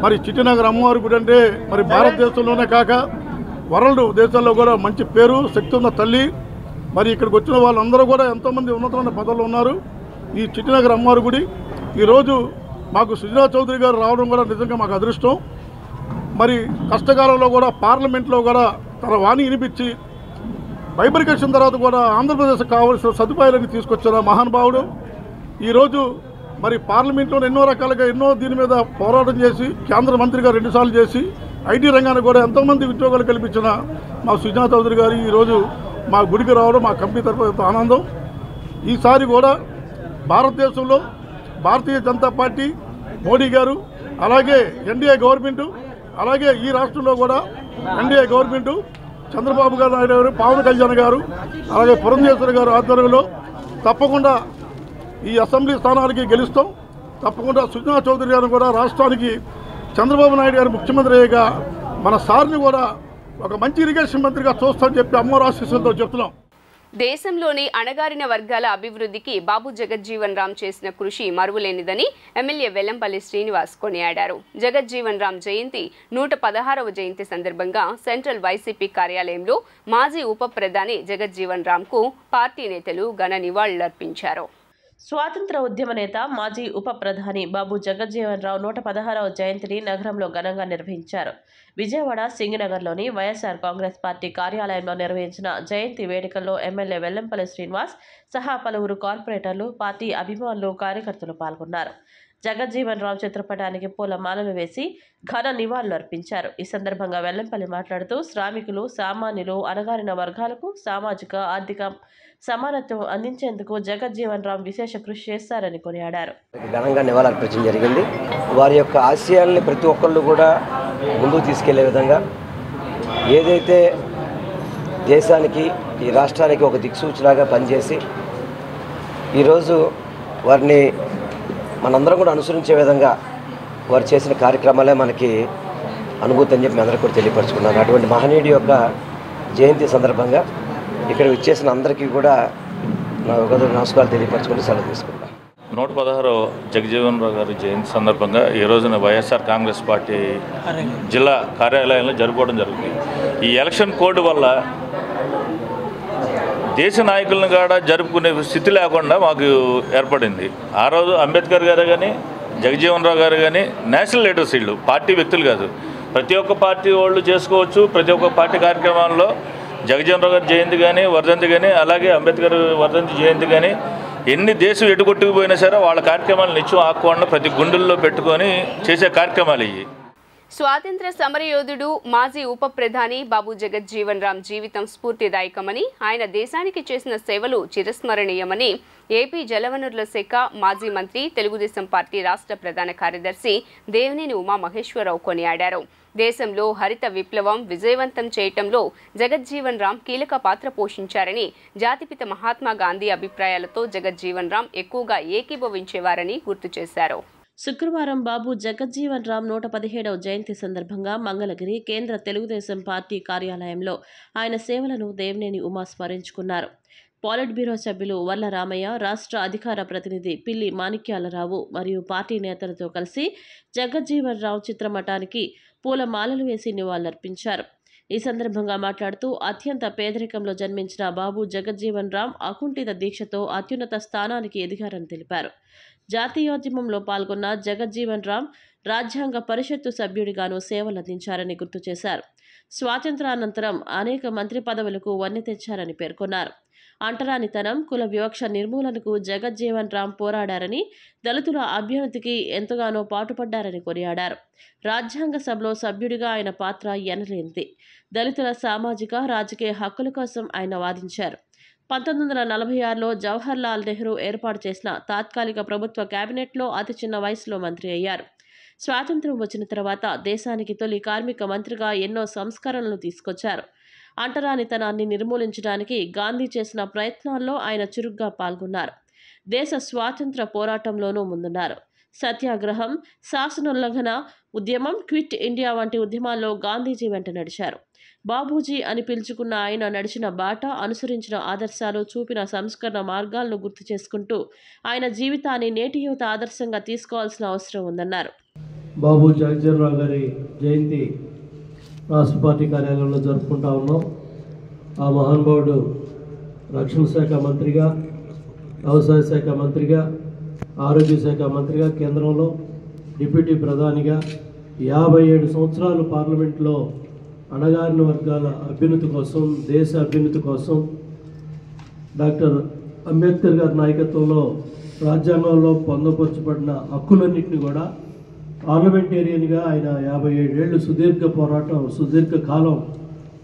మరి చిట్టినగర్ అమ్మవారి గుడి అంటే మరి భారతదేశంలోనే కాక వరల్డ్ దేశాల్లో కూడా మంచి పేరు, శక్తి ఉన్న తల్లి. మరి ఇక్కడికి వచ్చిన వాళ్ళందరూ కూడా ఎంతోమంది ఉన్నతమైన పదవులు ఉన్నారు. ఈ చిట్టినగర్ అమ్మవారి గుడి ఈరోజు మాకు సుజనా చౌదరి గారు రావడం కూడా నిజంగా మాకు అదృష్టం. మరి కష్టకాలంలో కూడా పార్లమెంట్లో కూడా తన వాణి వినిపించి బైబిలికేషన్ తర్వాత కూడా ఆంధ్రప్రదేశ్కి కావాల్సిన సదుపాయాలన్నీ తీసుకొచ్చారు మహానుభావుడు. ఈరోజు మరి పార్లమెంట్లో ఎన్నో రకాలుగా దీని మీద పోరాటం చేసి కేంద్ర మంత్రిగా 2 సార్లు చేసి ఐటీ రంగానికి కూడా ఎంతోమంది ఉద్యోగాలు కల్పించిన మా సుజనా చౌదరి గారు ఈరోజు మా గుడికి రావడం మా కంపెనీ తరఫున ఆనందం. ఈసారి కూడా భారతదేశంలో భారతీయ జనతా పార్టీ మోడీ గారు, అలాగే ఎన్డీఏ గవర్నమెంటు, అలాగే ఈ రాష్ట్రంలో కూడా ఎన్డీఏ గవర్నమెంటు చంద్రబాబు నాయుడు గారు, పవన్ కళ్యాణ్ గారు, అలాగే పురంధేశ్వరి గారు ఆధ్వర్యంలో తప్పకుండా ఈ అసెంబ్లీ స్థానాలకి గెలుస్తాం. తప్పకుండా సుజనా చౌదరి గారిని కూడా రాష్ట్రానికి చంద్రబాబు నాయుడు గారు ముఖ్యమంత్రిగా మన సార్ని కూడా ఒక మంచి ఇరిగేషన్ మంత్రిగా చూస్తామని చెప్పి అమ్మవారి ఆశీస్సులతో చెప్తున్నాం. దేశంలోని అణగారిన వర్గాల అభివృద్ధికి బాబు జగజ్జీవన్ రామ్ చేసిన కృషి మరువలేనిదని ఎమ్మెల్యే వెల్లంపల్లి శ్రీనివాస్ కొనియాడారు. జగజ్జీవన్ రామ్ జయంతి 116వ జయంతి సందర్భంగా సెంట్రల్ వైసీపీ కార్యాలయంలో మాజీ ఉప ప్రధాని జగజ్జీవన్ రామ్కు పార్టీ నేతలు ఘన నివాళులర్పించారు. స్వాతంత్ర ఉద్యమ నేత మాజీ ఉప ప్రధాని బాబు జగజ్జీవన్ రావు 116వ జయంతిని నగరంలో ఘనంగా నిర్వహించారు. విజయవాడ సింగనగర్లోని వైఎస్ఆర్ కాంగ్రెస్ పార్టీ కార్యాలయంలో నిర్వహించిన జయంతి వేడుకల్లో ఎమ్మెల్యే వెల్లంపల్లి శ్రీనివాస్ సహా పలువురు కార్పొరేటర్లు, పార్టీ అభిమానులు, కార్యకర్తలు పాల్గొన్నారు. జగజ్జీవన్ రావు చిత్రపటానికి పూలమాలలు వేసి ఘన నివాళులు అర్పించారు. ఈ సందర్భంగా వెల్లంపల్లి మాట్లాడుతూ శ్రామికులు, సామాన్యులు, అణగారిన వర్గాలకు సామాజిక, ఆర్థిక సమానత్వం అందించేందుకు జగజ్జీవన్ రామ్ విశేష కృషి చేస్తారని కొనియాడారు. ఘనంగా నివాళులర్పించడం జరిగింది. వారి యొక్క ఆశయాల్ని ప్రతి ఒక్కళ్ళు కూడా ముందుకు తీసుకెళ్లే విధంగా ఏదైతే దేశానికి, ఈ రాష్ట్రానికి ఒక దిక్సూచిలాగా పనిచేసి ఈరోజు వారిని మనందరం కూడా అనుసరించే విధంగా వారు చేసిన కార్యక్రమాలే మనకి అనుభూతి అని చెప్పి మీ అందరికీ కూడా తెలియపరచుకున్నాను. అటువంటి మహనీయుడి యొక్క జయంతి సందర్భంగా ఇక్కడ విచ్చేసిన అందరికీ కూడా నా ఒక నమస్కారాలు తెలియపరచుకుంటూ సెలవు తీసుకుంటాను. 116 జగజ్జీవన్ రావు గారి జయంతి సందర్భంగా ఈ రోజున వైఎస్ఆర్ కాంగ్రెస్ పార్టీ జిల్లా కార్యాలయంలో జరుపుకోవడం జరుగుతుంది. ఈ ఎలక్షన్ కోడ్ వల్ల దేశ నాయకులను కూడా జరుపుకునే స్థితి లేకుండా మాకు ఏర్పడింది. ఆ రోజు అంబేద్కర్ గారు కానీ, జగజ్జీవన్ రావు గారు కానీ నేషనల్ లీడర్స్, వీళ్ళు పార్టీ వ్యక్తులు కాదు. ప్రతి ఒక్క పార్టీ వాళ్ళు చేసుకోవచ్చు. ప్రతి ఒక్క పార్టీ కార్యక్రమాల్లో జగజ్జీవన్ రావు గారి జయంతి కానీ, వర్ధంతి కానీ, అలాగే అంబేద్కర్ వర్ధంతి జయంతి కానీ ఎన్ని దేశం ఎటుకొట్టుకుపోయినా సరే వాళ్ళ కార్యక్రమాలు నిత్యం ఆకుండా ప్రతి గుండెల్లో పెట్టుకొని చేసే కార్యక్రమాలు ఇవి. స్వాతంత్ర సమరయోధుడు, మాజీ ఉప ప్రధాని బాబు జగజ్జీవన్ రామ్ జీవితం స్ఫూర్తిదాయకమని, ఆయన దేశానికి చేసిన సేవలు చిరస్మరణీయమని ఏపీ జలవనరుల శాఖ మాజీ మంత్రి, తెలుగుదేశం పార్టీ రాష్ట్ర ప్రధాన కార్యదర్శి దేవినేని ఉమామహేశ్వరరావు కొనియాడారు. దేశంలో హరిత విప్లవం విజయవంతం చేయటంలో జగజ్జీవన్ రామ్ కీలక పాత్ర పోషించారని, జాతిపిత మహాత్మా గాంధీ అభిప్రాయాలతో జగజ్జీవన్ రామ్ ఎక్కువగా ఏకీభవించేవారని గుర్తు చేశారు. శుక్రవారం బాబు జగజ్జీవన్ రామ్ 117వ జయంతి సందర్భంగా మంగళగిరి కేంద్ర తెలుగుదేశం పార్టీ కార్యాలయంలో ఆయన సేవలను దేవినేని ఉమా స్మరించుకున్నారు. పాలిట్ బ్యూరో సభ్యులు వర్ల రామయ్య, రాష్ట్ర అధికార ప్రతినిధి పిల్లి మాణిక్యాలరావు మరియు పార్టీ నేతలతో కలిసి జగజ్జీవన్ రావు చిత్రపటానికి పూలమాలలు వేసి నివాళులర్పించారు. ఈ సందర్భంగా మాట్లాడుతూ అత్యంత పేదరికంలో జన్మించిన బాబు జగజ్జీవన్ రామ్ అకుంఠిత దీక్షతో అత్యున్నత స్థానానికి ఎదిగారని తెలిపారు. జాతీయోద్యమంలో పాల్గొన్న జగజ్జీవన్ రామ్ రాజ్యాంగ పరిషత్తు సభ్యుడిగాను సేవలందించారని గుర్తు చేశారు. స్వాతంత్రానంతరం అనేక మంత్రి పదవులకు వన్నె తెచ్చారని పేర్కొన్నారు. అంటరానితనం, కుల వివక్ష నిర్మూలనకు జగజ్జీవన్ రామ్ పోరాడారని, దళితుల అభ్యున్నతికి ఎంతగానో పాటుపడ్డారని కొనియాడారు. రాజ్యాంగ సభలో సభ్యుడిగా ఆయన పాత్ర ఎనలేనిది. దళితుల సామాజిక, రాజకీయ హక్కుల కోసం ఆయన వాదించారు. 1946లో జవహర్ లాల్ నెహ్రూ ఏర్పాటు చేసిన తాత్కాలిక ప్రభుత్వ కేబినెట్లో అతి చిన్న వయసులో మంత్రి అయ్యారు. స్వాతంత్ర్యం వచ్చిన తర్వాత దేశానికి తొలి కార్మిక మంత్రిగా ఎన్నో సంస్కరణలు తీసుకొచ్చారు. అంటరానితనాన్ని నిర్మూలించడానికి గాంధీ చేసిన ప్రయత్నాల్లో ఆయన చురుగ్గా పాల్గొన్నారు. దేశ స్వాతంత్ర పోరాటంలోనూ ముందున్నారు. సత్యాగ్రహం, శాసనోల్లంఘన ఉద్యమం, క్విట్ ఇండియా వంటి ఉద్యమాల్లో గాంధీజీ వెంట నడిచారు. బాబూజీ అని పిలుచుకున్న ఆయన నడిచిన బాట, అనుసరించిన ఆదర్శాలు, చూపిన సంస్కరణ మార్గాలను గుర్తు చేసుకుంటూ ఆయన జీవితాన్ని నేటి యువత ఆదర్శంగా తీసుకోవాల్సిన అవసరం ఉందన్నారు. బాబు జగజ్జీవన్ రామ్ గారి జయంతి రాష్ట్ర పార్టీ కార్యాలయంలో జరుపుకుంటా ఉన్నాం. ఆ మహానుభావుడు రక్షణ శాఖ మంత్రిగా, వ్యవసాయ శాఖ మంత్రిగా, ఆరోగ్య శాఖ మంత్రిగా, కేంద్రంలో డిప్యూటీ ప్రధానిగా 57 సంవత్సరాలు పార్లమెంట్లో అణగారిన వర్గాల అభ్యున్నతి కోసం, దేశ అభ్యున్నతి కోసం డాక్టర్ అంబేద్కర్ గారి నాయకత్వంలో రాజ్యాంగంలో పొందుపరచబడిన హక్కులన్నింటినీ కూడా పార్లమెంటేరియన్గా ఆయన 57 ఏళ్ళు సుదీర్ఘ పోరాటం, సుదీర్ఘ కాలం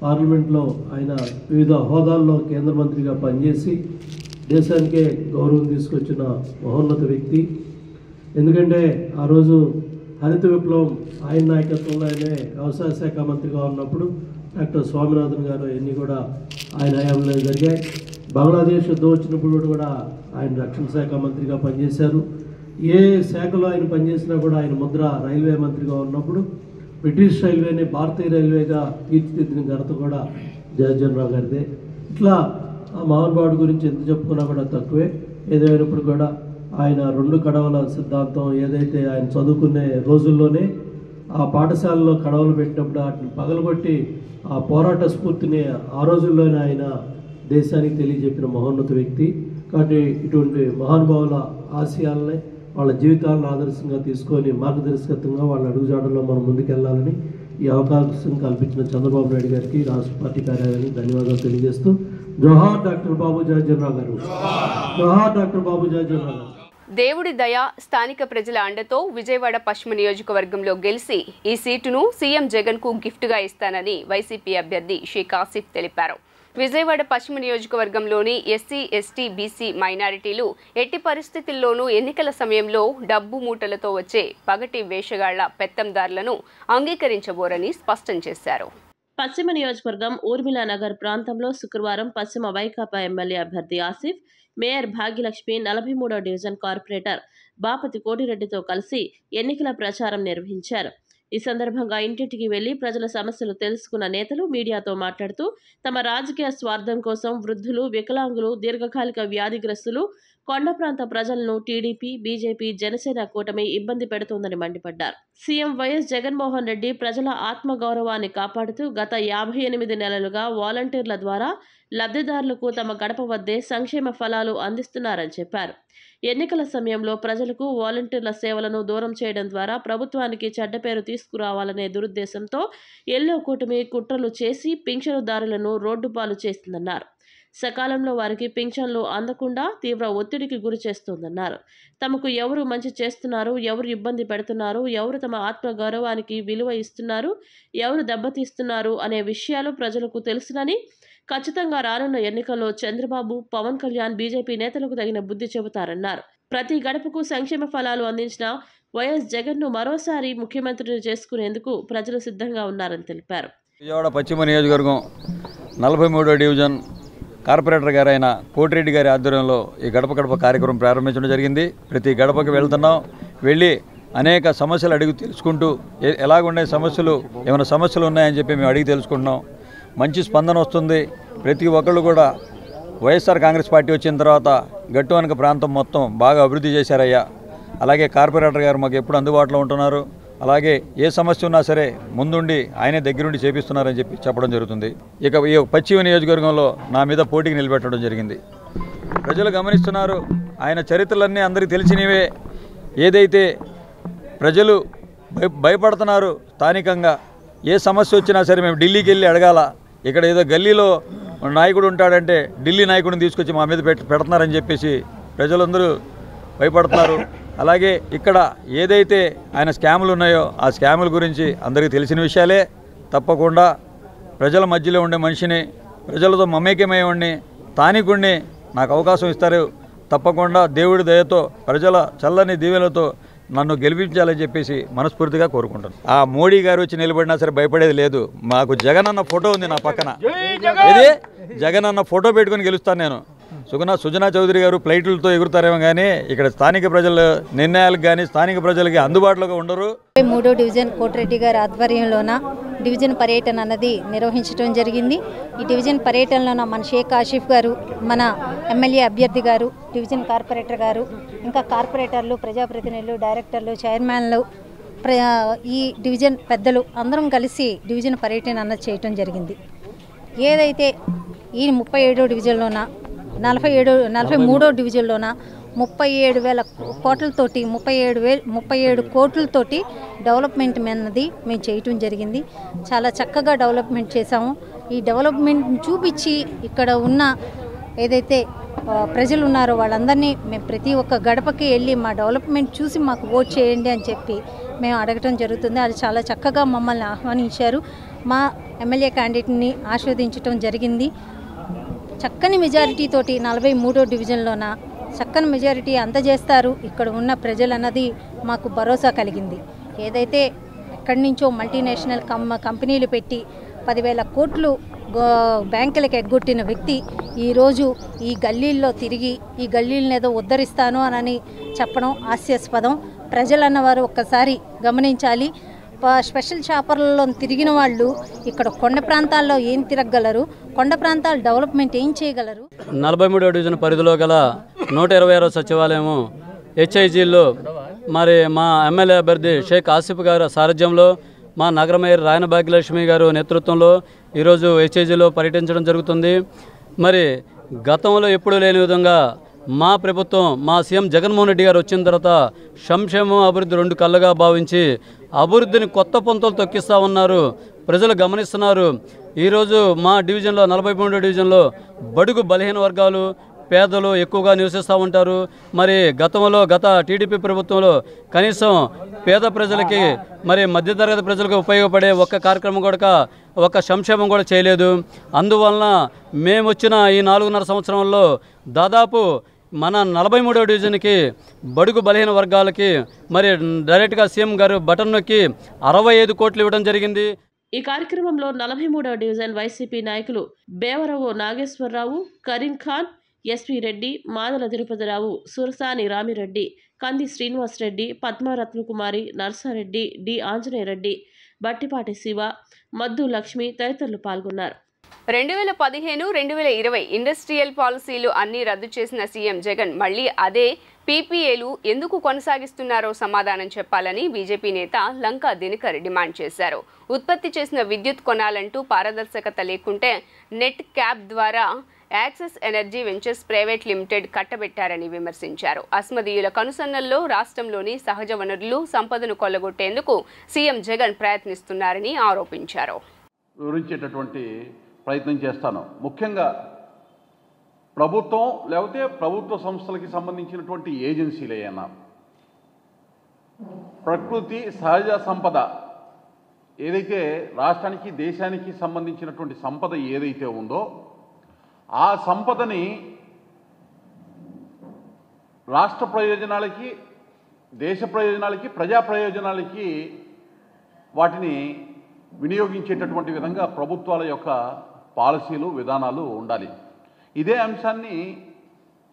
పార్లమెంట్లో ఆయన వివిధ హోదాల్లో కేంద్ర మంత్రిగా పనిచేసి దేశానికే గౌరవం తీసుకొచ్చిన మహోన్నత వ్యక్తి. ఎందుకంటే ఆ రోజు హరిత విప్లవం ఆయన నాయకత్వంలో ఆయనే వ్యవసాయ శాఖ మంత్రిగా ఉన్నప్పుడు డాక్టర్ స్వామినాథన్ గారు ఇవన్నీ కూడా ఆయన హయాంలో జరిగాయి. బంగ్లాదేశ్ యుద్ధం వచ్చినప్పుడు కూడా ఆయన రక్షణ శాఖ మంత్రిగా పనిచేశారు. ఏ శాఖలో ఆయన పనిచేసినా కూడా ఆయన ముద్ర రైల్వే మంత్రిగా ఉన్నప్పుడు బ్రిటిష్ రైల్వేని భారతీయ రైల్వేగా తీర్చిదిద్దిన ఘనత కూడా జగజ్జీవన్ రామ్ గారిదే. ఇట్లా ఆ మహానుభావుడి గురించి ఎంత చెప్పుకున్నా కూడా తక్కువే. ఏదైనప్పుడు కూడా ఆయన 2 కడవల సిద్ధాంతం ఏదైతే ఆయన చదువుకునే రోజుల్లోనే ఆ పాఠశాలలో కడవలు పెట్టినప్పుడు వాటిని పగలగొట్టి ఆ పోరాట స్ఫూర్తిని ఆ రోజుల్లోనే ఆయన దేశానికి తెలియజెప్పిన మహోన్నత వ్యక్తి. కాబట్టి ఇటువంటి మహానుభావుల ఆశయాలని, వాళ్ళ జీవితాలను ఆదర్శంగా తీసుకొని మార్గదర్శకత్వంగా వాళ్ళ అడుగుజాడల్లో మనం ముందుకెళ్లాలని ఈ అవకాశం కల్పించిన చంద్రబాబు నాయుడు గారికి, రాష్ట్ర పార్టీ కార్యాలయానికి ధన్యవాదాలు తెలియజేస్తూ జోహార్ డాక్టర్ బాబు జగజ్జీవన్ రామ్ గారు, జోహార్ డాక్టర్ బాబు జగజ్జీవన్ రామ్ గారు. దేవుడి దయ, స్థానిక ప్రజల అండతో విజయవాడ పశ్చిమ నియోజకవర్గంలో గెలిచి ఈ సీటును సీఎం జగన్ కు గిఫ్ట్ గా ఇస్తానని వైసీపీ అభ్యర్థి షేక్ ఆసిఫ్ తెలిపారు. విజయవాడ పశ్చిమ నియోజకవర్గంలోని ఎస్సీ, ఎస్టీ, బీసీ మైనారిటీలు ఎట్టి పరిస్థితుల్లోనూ ఎన్నికల సమయంలో డబ్బు మూటలతో వచ్చే పగటి వేషగాళ్ల పెత్తందారులను అంగీకరించబోరని స్పష్టం చేశారు. పశ్చిమ నియోజకవర్గం ఊర్మిళా నగర్ ప్రాంతంలో శుక్రవారం పశ్చిమ వైకాపా ఎమ్మెల్యే అభ్యర్థి ఆసిఫ్, మేయర్ భాగ్యలక్ష్మి, 43వ డివిజన్ కార్పొరేటర్ బాపతి కోటిరెడ్డితో కలిసి ఎన్నికల ప్రచారం నిర్వహించారు. ఈ సందర్భంగా ఇంటింటికి వెళ్లి ప్రజల సమస్యలు తెలుసుకున్న నేతలు మీడియాతో మాట్లాడుతూ తమ రాజకీయ స్వార్థం కోసం వృద్ధులు, వికలాంగులు, దీర్ఘకాలిక వ్యాధిగ్రస్తులు, కొండ ప్రాంత ప్రజలను టీడీపీ, బీజేపీ, జనసేన కూటమి ఇబ్బంది పెడుతోందని మండిపడ్డారు. సీఎం వైఎస్ జగన్మోహన్ రెడ్డి ప్రజల ఆత్మగౌరవాన్ని కాపాడుతూ గత 58 నెలలుగా వాలంటీర్ల ద్వారా లబ్ధిదారులకు తమ గడప వద్దే సంక్షేమ ఫలాలు అందిస్తున్నారని చెప్పారు. ఎన్నికల సమయంలో ప్రజలకు వాలంటీర్ల సేవలను దూరం చేయడం ద్వారా ప్రభుత్వానికి చెడ్డ పేరు తీసుకురావాలనే దురుద్దేశంతో ఎల్లో కూటమి కుట్రలు చేసి పింఛనుదారులను రోడ్డుపాలు చేస్తుందన్నారు. సకాలంలో వారికి పింఛన్లు అందకుండా తీవ్ర ఒత్తిడికి గురి చేస్తోందన్నారు. తమకు ఎవరు మంచి చేస్తున్నారు, ఎవరు ఇబ్బంది పెడుతున్నారు, ఎవరు తమ ఆత్మగౌరవానికి విలువ ఇస్తున్నారు, ఎవరు దెబ్బతీస్తున్నారు అనే విషయాలు ప్రజలకు తెలుసునని, ఖచ్చితంగా రానున్న ఎన్నికల్లో చంద్రబాబు, పవన్ కళ్యాణ్, బీజేపీ నేతలకు తగిన బుద్ధి చెబుతారన్నారు. ప్రతి గడపకు సంక్షేమ ఫలాలు అందించిన వైఎస్ జగన్ను మరోసారి ముఖ్యమంత్రిని చేసుకునేందుకు ప్రజలు సిద్ధంగా ఉన్నారని తెలిపారు. విజయవాడ పశ్చిమ నియోజకవర్గం 43వ డివిజన్ కార్పొరేటర్ గారైన కోటిరెడ్డి గారి ఆధ్వర్యంలో ఈ గడప గడప కార్యక్రమం ప్రారంభించడం జరిగింది. ప్రతి గడపకి వెళ్తున్నాం, వెళ్ళి అనేక సమస్యలు అడిగి తెలుసుకుంటూ ఎలాగుండే సమస్యలు, ఏమైనా సమస్యలు ఉన్నాయని చెప్పి మేము అడిగి తెలుసుకుంటున్నాం. మంచి స్పందన వస్తుంది. ప్రతి ఒక్కళ్ళు కూడా వైఎస్ఆర్ కాంగ్రెస్ పార్టీ వచ్చిన తర్వాత గట్టు వెనక ప్రాంతం మొత్తం బాగా అభివృద్ధి చేశారయ్యా. అలాగే కార్పొరేటర్ గారు మాకు ఎప్పుడు అందుబాటులో ఉంటున్నారు. అలాగే ఏ సమస్య ఉన్నా సరే ముందుండి ఆయనే దగ్గరుండి చేపిస్తున్నారని చెప్పి చెప్పడం జరుగుతుంది. ఇక ఈ పశ్చిమ నియోజకవర్గంలో నా మీద పోటీకి నిలబెట్టడం జరిగింది. ప్రజలు గమనిస్తున్నారు. ఆయన చరిత్రలన్నీ అందరికీ తెలిసినవే. ఏదైతే ప్రజలు భయపడుతున్నారు స్థానికంగా ఏ సమస్య వచ్చినా సరే మేము ఢిల్లీకి వెళ్ళి అడగాల. ఇక్కడ ఏదో గల్లీలో నాయకుడు ఉంటాడంటే ఢిల్లీ నాయకుడిని తీసుకొచ్చి మా మీద పెడుతున్నారని చెప్పేసి ప్రజలందరూ భయపడుతున్నారు. అలాగే ఇక్కడ ఏదైతే ఆయన స్కాములు ఉన్నాయో ఆ స్కాముల గురించి అందరికీ తెలిసిన విషయాలే. తప్పకుండా ప్రజల మధ్యలో ఉండే మనిషిని, ప్రజలతో మమేకమయ్యేవాడిని, స్థానికుడిని నాకు అవకాశం ఇస్తారు. తప్పకుండా దేవుడి దయతో ప్రజల చల్లని దీవెలతో నన్ను గెలిపించాలని చెప్పేసి మనస్ఫూర్తిగా కోరుకుంటాను. ఆ మోడీ గారు వచ్చి నిలబడినా సరే భయపడేది లేదు. మాకు జగన్ అన్న ఫోటో ఉంది నా పక్కన. ఇది జగన్ అన్న ఫోటో పెట్టుకుని గెలుస్తాను నేను. సుజనా చౌదరి గారు ఫ్లైట్లతో ఎగురుతారేమో కానీ ఇక్కడ స్థానిక ప్రజల నిర్ణయాలకు కానీ స్థానిక ప్రజలకి అందుబాటులోగా ఉండరు. 3వ డివిజన్ కోటిరెడ్డి గారి ఆధ్వర్యంలోన డివిజన్ పర్యటన అన్నది నిర్వహించడం జరిగింది. ఈ డివిజన్ పర్యటనలోన మన షేక్ ఆసిఫ్ గారు, మన ఎమ్మెల్యే అభ్యర్థి గారు, డివిజన్ కార్పొరేటర్ గారు, ఇంకా కార్పొరేటర్లు, ప్రజాప్రతినిధులు, డైరెక్టర్లు, చైర్మన్లు, ఈ డివిజన్ పెద్దలు అందరం కలిసి డివిజన్ పర్యటన అన్నది చేయటం జరిగింది. ఏదైతే ఈ 37వ డివిజన్లోన 43వ డివిజన్లోన 37,000 కోట్లతోటి 37 కోట్లతోటి డెవలప్మెంట్ అన్నది మేము చేయటం జరిగింది. చాలా చక్కగా డెవలప్మెంట్ చేశాము. ఈ డెవలప్మెంట్ చూపించి ఇక్కడ ఉన్న ఏదైతే ప్రజలు ఉన్నారో వాళ్ళందరినీ మేము ప్రతి ఒక్క గడపకి వెళ్ళి మా డెవలప్మెంట్ చూసి మాకు ఓట్ చేయండి అని చెప్పి మేము అడగటం జరుగుతుంది. అది చాలా చక్కగా మమ్మల్ని ఆహ్వానించారు. మా ఎమ్మెల్యే క్యాండిడేట్ని ఆస్వాదించడం జరిగింది. చక్కని మెజారిటీతోటి 43వ డివిజన్లోన చక్కని మెజారిటీ అందజేస్తారు ఇక్కడ ఉన్న ప్రజలు అన్నది మాకు భరోసా కలిగింది. ఏదైతే ఎక్కడి నుంచో మల్టీనేషనల్ కంపెనీలు పెట్టి 10,000 కోట్లు బ్యాంకులకు ఎగ్గొట్టిన వ్యక్తి ఈరోజు ఈ గల్లీల్లో తిరిగి ఈ గల్లీలను ఏదో ఉద్ధరిస్తాను అని చెప్పడం హాస్యాస్పదం. ప్రజలన్నవారు ఒక్కసారి గమనించాలి. స్పెషల్ షాపర్లలో తిరిగిన వాళ్ళు ఇక్కడ కొండ ప్రాంతాల్లో ఏం తిరగలరు, కొండ ప్రాంతాల డెవలప్మెంట్ ఏం చేయగలరు? 43వ డివిజన్ పరిధిలో గల 126వ సచివాలయము హెచ్ఐజీలో మరి మా ఎమ్మెల్యే అభ్యర్థి షేక్ ఆసిఫ్ గారి సారథ్యంలో మా నగర మేయర్ రాయన భాగ్యలక్ష్మి గారు నేతృత్వంలో ఈరోజు హెచ్ఐజీలో పర్యటించడం జరుగుతుంది. మరి గతంలో ఎప్పుడూ లేని విధంగా మా ప్రభుత్వం, మా సీఎం జగన్మోహన్ రెడ్డి గారు వచ్చిన తర్వాత సంక్షేమం అభివృద్ధి రెండు కళ్ళగా భావించి అభివృద్ధిని కొత్త పొంతలు తొక్కిస్తూ ఉన్నారు. ప్రజలు గమనిస్తున్నారు. ఈరోజు మా డివిజన్లో 43వ డివిజన్లో బడుగు బలహీన వర్గాలు, పేదలు ఎక్కువగా నివసిస్తూ ఉంటారు. మరి గత టీడీపీ ప్రభుత్వంలో కనీసం పేద ప్రజలకి మరి మధ్యతరగతి ప్రజలకు ఉపయోగపడే ఒక్క కార్యక్రమం కూడా ఒక్క సంక్షేమం కూడా చేయలేదు. అందువలన మేము వచ్చిన ఈ 4.5 సంవత్సరంలో దాదాపు మన 43వ డివిజన్కి బడుగు బలహీన వర్గాలకి మరి డైరెక్ట్గా సీఎం గారు బటన్ నొక్కి 65 కోట్లు ఇవ్వడం జరిగింది. ఈ కార్యక్రమంలో 43వ డివిజన్ వైసీపీ నాయకులు బేవరవు నాగేశ్వరరావు, కరీం ఖాన్, ఎస్పీ రెడ్డి, మాదల తిరుపతిరావు, సురసాని రామిరెడ్డి, కంది శ్రీనివాసరెడ్డి, పద్మరత్నకుమారి, నర్సారెడ్డి, డి ఆంజనేయరెడ్డి, బట్టిపాటి శివ, మద్దు లక్ష్మి తదితరులు పాల్గొన్నారు. 2015-2020 ఇండస్ట్రియల్ పాలసీలు అన్ని రద్దు చేసిన సీఎం జగన్ మళ్లీ అదే పీపీఏలు ఎందుకు కొనసాగిస్తున్నారో సమాధానం చెప్పాలని బీజేపీ నేత లంకా దినకర్ డిమాండ్ చేశారు. ఉత్పత్తి చేసిన విద్యుత్ కొనాలంటూ పారదర్శకత లేకుంటే నెట్ క్యాప్ ద్వారా Axis Energy Ventures private limited కట్టబెట్టారని విమర్శించారు. అస్మదీయుల కనుసన్నల్లో రాష్ట్రంలోని సహజ వనరులు సంపదను కొల్లగొట్టేందుకు సీఎం జగన్ ప్రయత్నిస్తున్నారని ఆరోపించారు. వివరించేటటువంటి ప్రయత్నం చేస్తాను. ముఖ్యంగా ప్రభుత్వం లేకపోతే ప్రభుత్వ సంస్థలకి సంబంధించినటువంటి ఏజెన్సీలైనా ప్రకృతి సహజ సంపద ఏదైతే రాష్ట్రానికి దేశానికి సంబంధించినటువంటి సంపద ఏదైతే ఉందో ఆ సంపదని రాష్ట్ర ప్రయోజనాలకి, దేశ ప్రయోజనాలకి, ప్రజా ప్రయోజనాలకి వాటిని వినియోగించేటటువంటి విధంగా ప్రభుత్వాల యొక్క పాలసీలు, విధానాలు ఉండాలి. ఇదే అంశాన్ని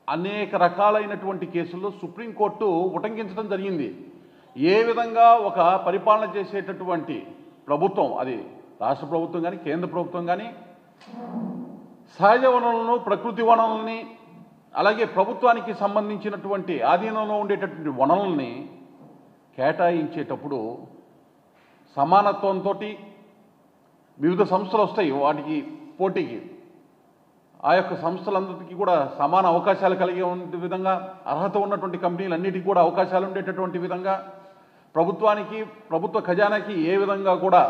అనేక రకాలైనటువంటి కేసుల్లో సుప్రీంకోర్టు ఉటంకించడం జరిగింది. ఏ విధంగా ఒక పరిపాలన చేసేటటువంటి ప్రభుత్వం, అది రాష్ట్ర ప్రభుత్వం కానీ కేంద్ర ప్రభుత్వం కానీ, సహజ వనరులను, ప్రకృతి వనరులని, అలాగే ప్రభుత్వానికి సంబంధించినటువంటి ఆధీనంలో ఉండేటటువంటి వనరుల్ని కేటాయించేటప్పుడు సమానత్వంతో వివిధ సంస్థలు వస్తాయి. వాటికి పోటీకి ఆ యొక్క సంస్థలందరికీ కూడా సమాన అవకాశాలు కలిగే ఉండే విధంగా, అర్హత ఉన్నటువంటి కంపెనీలన్నిటికీ కూడా అవకాశాలు ఉండేటటువంటి విధంగా, ప్రభుత్వానికి, ప్రభుత్వ ఖజానాకి ఏ విధంగా కూడా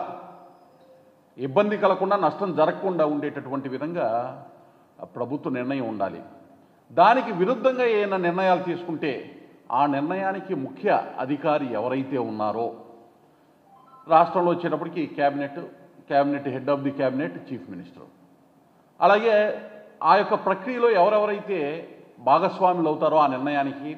ఇబ్బంది కలగకుండా నష్టం జరగకుండా ఉండేటటువంటి విధంగా ప్రభుత్వ నిర్ణయం ఉండాలి. దానికి విరుద్ధంగా ఏమైనా నిర్ణయాలు తీసుకుంటే ఆ నిర్ణయానికి ముఖ్య అధికారి ఎవరైతే ఉన్నారో రాష్ట్రంలో వచ్చేటప్పటికి cabinet head of the cabinet chief minister, అలాగే ఆ యొక్క ప్రక్రియలో ఎవరెవరైతే భాగస్వాములు అవుతారో ఆ నిర్ణయానికి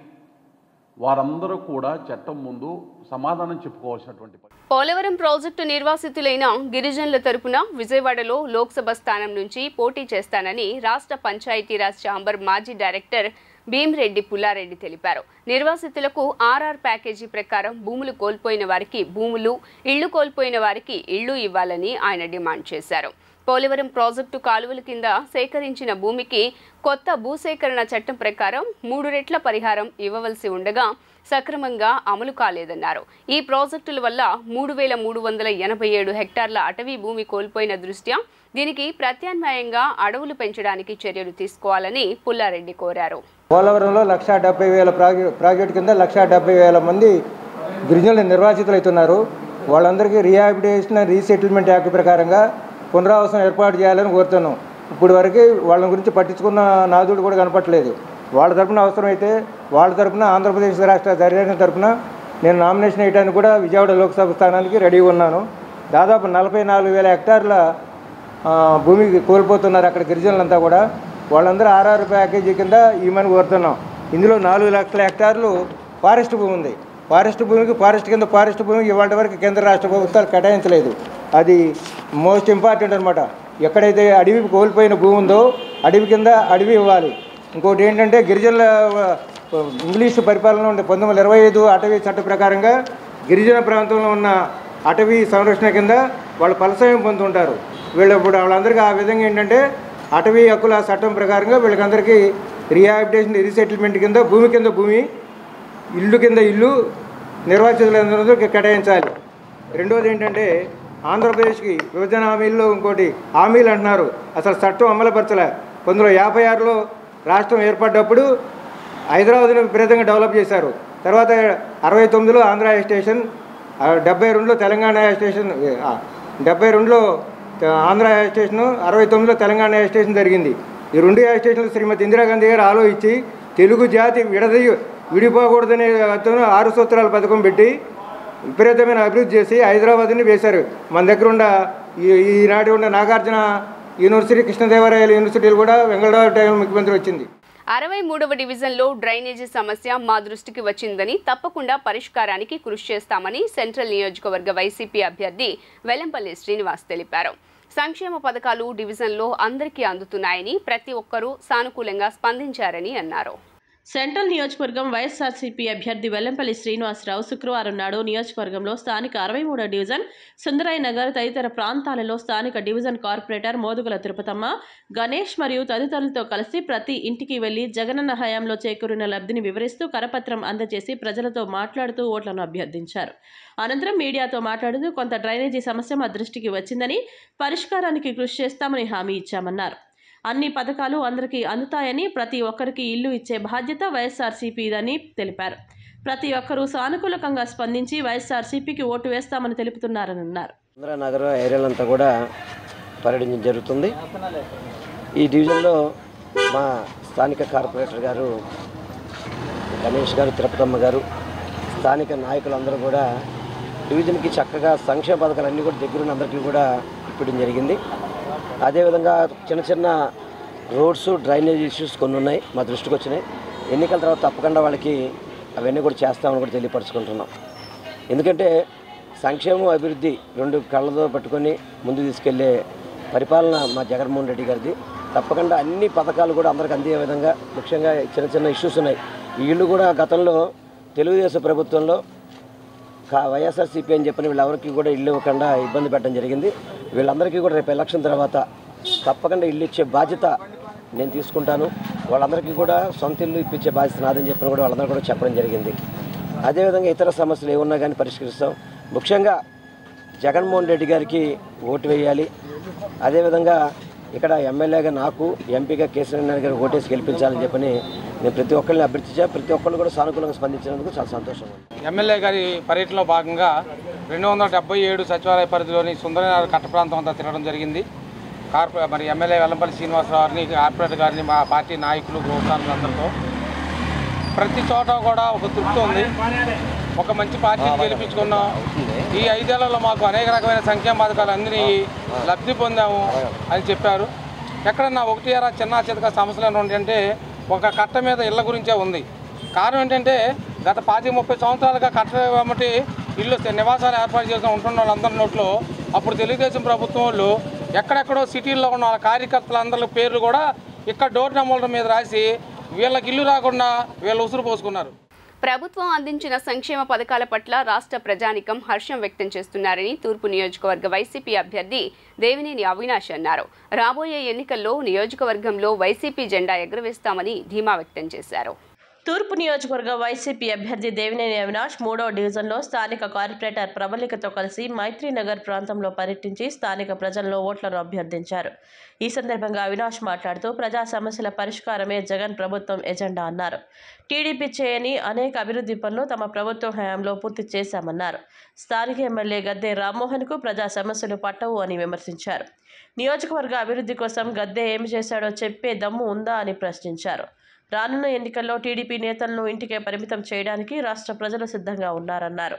వారందరూ కూడా చట్టం ముందు సమాధానం చెప్పుకోవాల్సినటువంటి. పోలవరం ప్రాజెక్టు నిర్వాసితులైన గిరిజనుల తరపున విజయవాడలో లోక్సభ స్థానం నుంచి పోటీ చేస్తానని రాష్ట్ర పంచాయతీరాజ్ ఛాంబర్ మాజీ డైరెక్టర్ భీమిరెడ్డి పుల్లారెడ్డి తెలిపారు. నిర్వాసితులకు ఆర్ఆర్ ప్యాకేజీ ప్రకారం భూములు కోల్పోయిన వారికి భూములు, ఇళ్లు కోల్పోయిన వారికి ఇళ్లు ఇవ్వాలని ఆయన డిమాండ్ చేశారు. పోలవరం ప్రాజెక్టు కాలువల కింద సేకరించిన భూమికి కొత్త భూసేకరణ చట్టం ప్రకారం 3 రెట్ల పరిహారం ఇవ్వవలసి ఉండగా సక్రమంగా అమలు కాలేదన్నారు. ఈ ప్రాజెక్టుల వల్ల 3,387 హెక్టార్ల అటవీ భూమి కోల్పోయిన దృష్ట్యా దీనికి ప్రత్యామ్నాయంగా అడవులు పెంచడానికి చర్యలు తీసుకోవాలని పుల్లారెడ్డి కోరారు. పోలవరంలో 1,70,000 ప్రాజెక్టు కింద 1,70,000 మంది గిరిజనులు నిర్వాసితులు అవుతున్నారు. వాళ్ళందరికీ రీహాబిలిటేషన్ రీసెటిల్మెంట్ యాక్ట్ ప్రకారంగా పునరావాసం ఏర్పాటు చేయాలని కోరుతున్నాం. ఇప్పుడు వరకు వాళ్ళ గురించి పట్టించుకున్న నాదుడు కూడా కనపట్లేదు. వాళ్ళ తరపున అవసరమైతే వాళ్ళ తరపున ఆంధ్రప్రదేశ్ రాష్ట్ర దర్యాప్తు తరపున నేను నామినేషన్ వేయడానికి కూడా విజయవాడ లోక్సభ స్థానానికి రెడీగా ఉన్నాను. దాదాపు 44,000 హెక్టార్ల భూమికి కోల్పోతున్నారు అక్కడ గిరిజనులంతా కూడా. వాళ్ళందరూ ఆర్ఆర్ ప్యాకేజీ కింద ఇవ్వమని కోరుతున్నాం. ఇందులో 4 లక్షల హెక్టార్లు ఫారెస్ట్ భూమి ఉంది. ఫారెస్ట్ భూమికి ఇవాళ వరకు కేంద్ర రాష్ట్ర ప్రభుత్వాలు కేటాయించలేదు. అది మోస్ట్ ఇంపార్టెంట్ అనమాట. ఎక్కడైతే అడవి కోల్పోయిన భూమి ఉందో అడవి కింద అడవి ఇవ్వాలి. ఇంకోటి ఏంటంటే గిరిజనుల ఇంగ్లీషు పరిపాలన ఉండే 1925 అటవీ చట్ట ప్రకారంగా గిరిజన ప్రాంతంలో ఉన్న అటవీ సంరక్షణ కింద వాళ్ళు ఫలసాయం పొందుతుంటారు. వాళ్ళందరికీ ఆ విధంగా ఏంటంటే అటవీ హక్కుల చట్టం ప్రకారంగా వీళ్ళకందరికీ రీహాబిలిటేషన్ రీసెటిల్మెంట్ కింద భూమి, ఇల్లు కింద ఇల్లు నిర్వాసితులందరూ కేటాయించాలి. రెండోది ఏంటంటే ఆంధ్రప్రదేశ్కి విభజన హామీల్లో ఇంకోటి హామీలు అంటున్నారు, అసలు చట్టం అమలుపరచలే. 1956లో రాష్ట్రం ఏర్పడ్డప్పుడు హైదరాబాద్ను విపరీతంగా డెవలప్ చేశారు. తర్వాత 69లో ఆంధ్ర హై స్టేషన్, 72లో తెలంగాణ హై స్టేషన్, 72లో ఆంధ్ర హై స్టేషను, 69లో తెలంగాణ హై స్టేషన్ జరిగింది. ఈ 2 హై స్టేషన్లు శ్రీమతి ఇందిరాగాంధీ గారు ఆలోచించి తెలుగు జాతి విడిపోకూడదనే 6 సూత్రాల పథకం పెట్టి విపరీతమైన అభివృద్ధి చేసి హైదరాబాద్ని వేశారు. మన దగ్గర ఉన్న ఈనాటి ఉన్న నాగార్జున యూనివర్సిటీ, కృష్ణదేవరాయల యూనివర్సిటీలు కూడా వెంగళరావు టైం ముఖ్యమంత్రి వచ్చింది. 63వ డివిజన్లో డ్రైనేజీ సమస్య మా దృష్టికి వచ్చిందని తప్పకుండా పరిష్కారానికి కృషి చేస్తామని సెంట్రల్ నియోజకవర్గ వైసీపీ అభ్యర్థి వెల్లంపల్లి శ్రీనివాస్ తెలిపారు. సంక్షేమ పథకాలు డివిజన్లో అందరికీ అందుతున్నాయని ప్రతి ఒక్కరూ సానుకూలంగా స్పందించారని అన్నారు. సెంట్రల్ నియోజకవర్గం వైఎస్ఆర్సీపీ అభ్యర్థి వెల్లంపల్లి శ్రీనివాసరావు శుక్రవారం నాడు నియోజకవర్గంలో స్థానిక 63వ డివిజన్ సుందరయ్య నగర్ తదితర ప్రాంతాలలో స్థానిక డివిజన్ కార్పొరేటర్ మోదుగుల తిరుపతమ్మ, గణేష్ మరియు తదితరులతో కలిసి ప్రతి ఇంటికి వెళ్లి జగనన్న హయాంలో చేకూరిన లబ్ధిని వివరిస్తూ కరపత్రం అందజేసి ప్రజలతో మాట్లాడుతూ ఓట్లను అభ్యర్థించారు. అనంతరం మీడియాతో మాట్లాడుతూ కొంత డ్రైనేజీ సమస్య మా దృష్టికి వచ్చిందని పరిష్కారానికి కృషి చేస్తామని హామీ ఇచ్చామన్నారు. అన్ని పథకాలు అందరికీ అందుతాయని, ప్రతి ఒక్కరికి ఇల్లు ఇచ్చే బాధ్యత వైఎస్ఆర్సీపీదని తెలిపారు. ప్రతి ఒక్కరూ సానుకూలంగా స్పందించి వైఎస్ఆర్సీపీకి ఓటు వేస్తామని తెలుపుతున్నారని అన్నారు. నగర ఏరియాలంతా కూడా పర్యటించడం జరుగుతుంది. ఈ డివిజన్లో మా స్థానిక కార్పొరేటర్ గారు గణేష్ గారు, తిరుపతమ్మ గారు, స్థానిక నాయకులందరూ కూడా డివిజన్కి చక్కగా సంక్షేమ పథకాలన్నీ కూడా దగ్గరున్న అందరికీ కూడా ఇప్పడం జరిగింది. అదేవిధంగా చిన్న రోడ్స్, డ్రైనేజ్ ఇష్యూస్ కొన్ని ఉన్నాయి, మా దృష్టికి వచ్చినాయి. ఎన్నికల తర్వాత తప్పకుండా వాళ్ళకి అవన్నీ కూడా చేస్తామని కూడా తెలియపరచుకుంటున్నాం. ఎందుకంటే సంక్షేమం, అభివృద్ధి 2 కళ్ళతో పట్టుకొని ముందుకు తీసుకెళ్లే పరిపాలన మా జగన్మోహన్ రెడ్డి గారిది. తప్పకుండా అన్ని పథకాలు కూడా అందరికి అందే విధంగా, ముఖ్యంగా చిన్న ఇష్యూస్ ఉన్నాయి. ఈ ఇళ్ళు కూడా గతంలో తెలుగుదేశం ప్రభుత్వంలో వైఎస్ఆర్సీపీ అని చెప్పిన వీళ్ళెవరికి కూడా ఇల్లు ఇవ్వకుండా ఇబ్బంది పెట్టడం జరిగింది. వీళ్ళందరికీ కూడా రేపు ఎలక్షన్ తర్వాత తప్పకుండా ఇల్లు ఇచ్చే బాధ్యత నేను తీసుకుంటాను. వాళ్ళందరికీ కూడా సొంత ఇల్లు ఇప్పించే బాధ్యత నాదని చెప్పిన కూడా వాళ్ళందరూ కూడా చెప్పడం జరిగింది. అదేవిధంగా ఇతర సమస్యలు ఏమున్నా కానీ పరిష్కరిస్తాం. ముఖ్యంగా జగన్మోహన్ రెడ్డి గారికి ఓటు వేయాలి. అదేవిధంగా ఇక్కడ ఎమ్మెల్యేగా నాకు, ఎంపీగా కేసీఆర్ గారికి ఓటేసి గెలిపించాలని చెప్పని నేను ప్రతి ఒక్కరిని అభ్యర్థించా, ప్రతి ఒక్కళ్ళు కూడా సానుకూలంగా స్పందించినందుకు చాలా సంతోషంగా ఉంది. ఎమ్మెల్యే గారి పర్యటనలో భాగంగా 277 సచివాలయ పరిధిలోని సుందరనగర్ కట్ట ప్రాంతం అంతా తిరగడం జరిగింది. మరి ఎమ్మెల్యే వెల్లంపల్లి శ్రీనివాసరావు గారిని, కార్పొరేటర్ గారిని, మా పార్టీ నాయకులు గోపాలందరితో ప్రతి చోట కూడా ఒక తృప్తి ఉంది. ఒక మంచి పార్టీని గెలిపించుకున్నాం. ఈ 5 ఏళ్లలో మాకు అనేక రకమైన సంక్షేమ పథకాలు అందిని లబ్ధి పొందాము అని చెప్పారు. ఎక్కడన్నా ఒకటి అరా చిన్న చితక సమస్యలు ఏంటంటే ఒక కట్ట మీద ఇళ్ల గురించే ఉంది. కారణం ఏంటంటే గత 30 సంవత్సరాలుగా కట్ట వెంబటి ఇల్లు నివాసాలు ఏర్పాటు చేసుకుని ఉంటున్న వాళ్ళందరి నోట్లో అప్పుడు తెలుగుదేశం ప్రభుత్వం వాళ్ళు ఎక్కడెక్కడో సిటీల్లో ఉన్న వాళ్ళ కార్యకర్తలందరి పేర్లు కూడా ఇక్కడ డోర్ నెంబర్ల మీద రాసి వీళ్ళకి ఇల్లు రాకుండా వీళ్ళు ఉసురు పోసుకున్నారు. ప్రభుత్వం అందించిన సంక్షేమ పథకాల పట్ల రాష్ట్ర ప్రజానికం హర్షం వ్యక్తం చేస్తున్నారని తూర్పు నియోజకవర్గ వైసీపీ అభ్యర్థి దేవినేని అవినాష్ అన్నారు. రాబోయే ఎన్నికల్లో నియోజకవర్గంలో వైసీపీ జెండా ఎగురవేస్తామని ధీమా వ్యక్తం చేశారు. తూర్పు నియోజకవర్గ వైసీపీ అభ్యర్థి దేవినేని అవినాష్ 3వ డివిజన్లో స్థానిక కార్పొరేటర్ ప్రబలికతో కలిసి మైత్రీనగర్ ప్రాంతంలో పర్యటించి స్థానిక ప్రజల్లో ఓట్లను అభ్యర్థించారు. ఈ సందర్భంగా అవినాష్ మాట్లాడుతూ ప్రజా సమస్యల పరిష్కారమే జగన్ ప్రభుత్వం ఎజెండా అన్నారు. టీడీపీ చేయని అనేక అభివృద్ధి పనులు తమ ప్రభుత్వ హయాంలో పూర్తి చేశామన్నారు. స్థానిక ఎమ్మెల్యే గద్దె రామ్మోహన్కు ప్రజా సమస్యలు పట్టవు అని విమర్శించారు. నియోజకవర్గ అభివృద్ధి కోసం గద్దె ఏమి చేశాడో చెప్పే దమ్ము ఉందా అని ప్రశ్నించారు. రానున్న ఎన్నికల్లో టీడీపీ నేతలను ఇంటికే పరిమితం చేయడానికి రాష్ట్ర ప్రజలు సిద్ధంగా ఉన్నారన్నారు.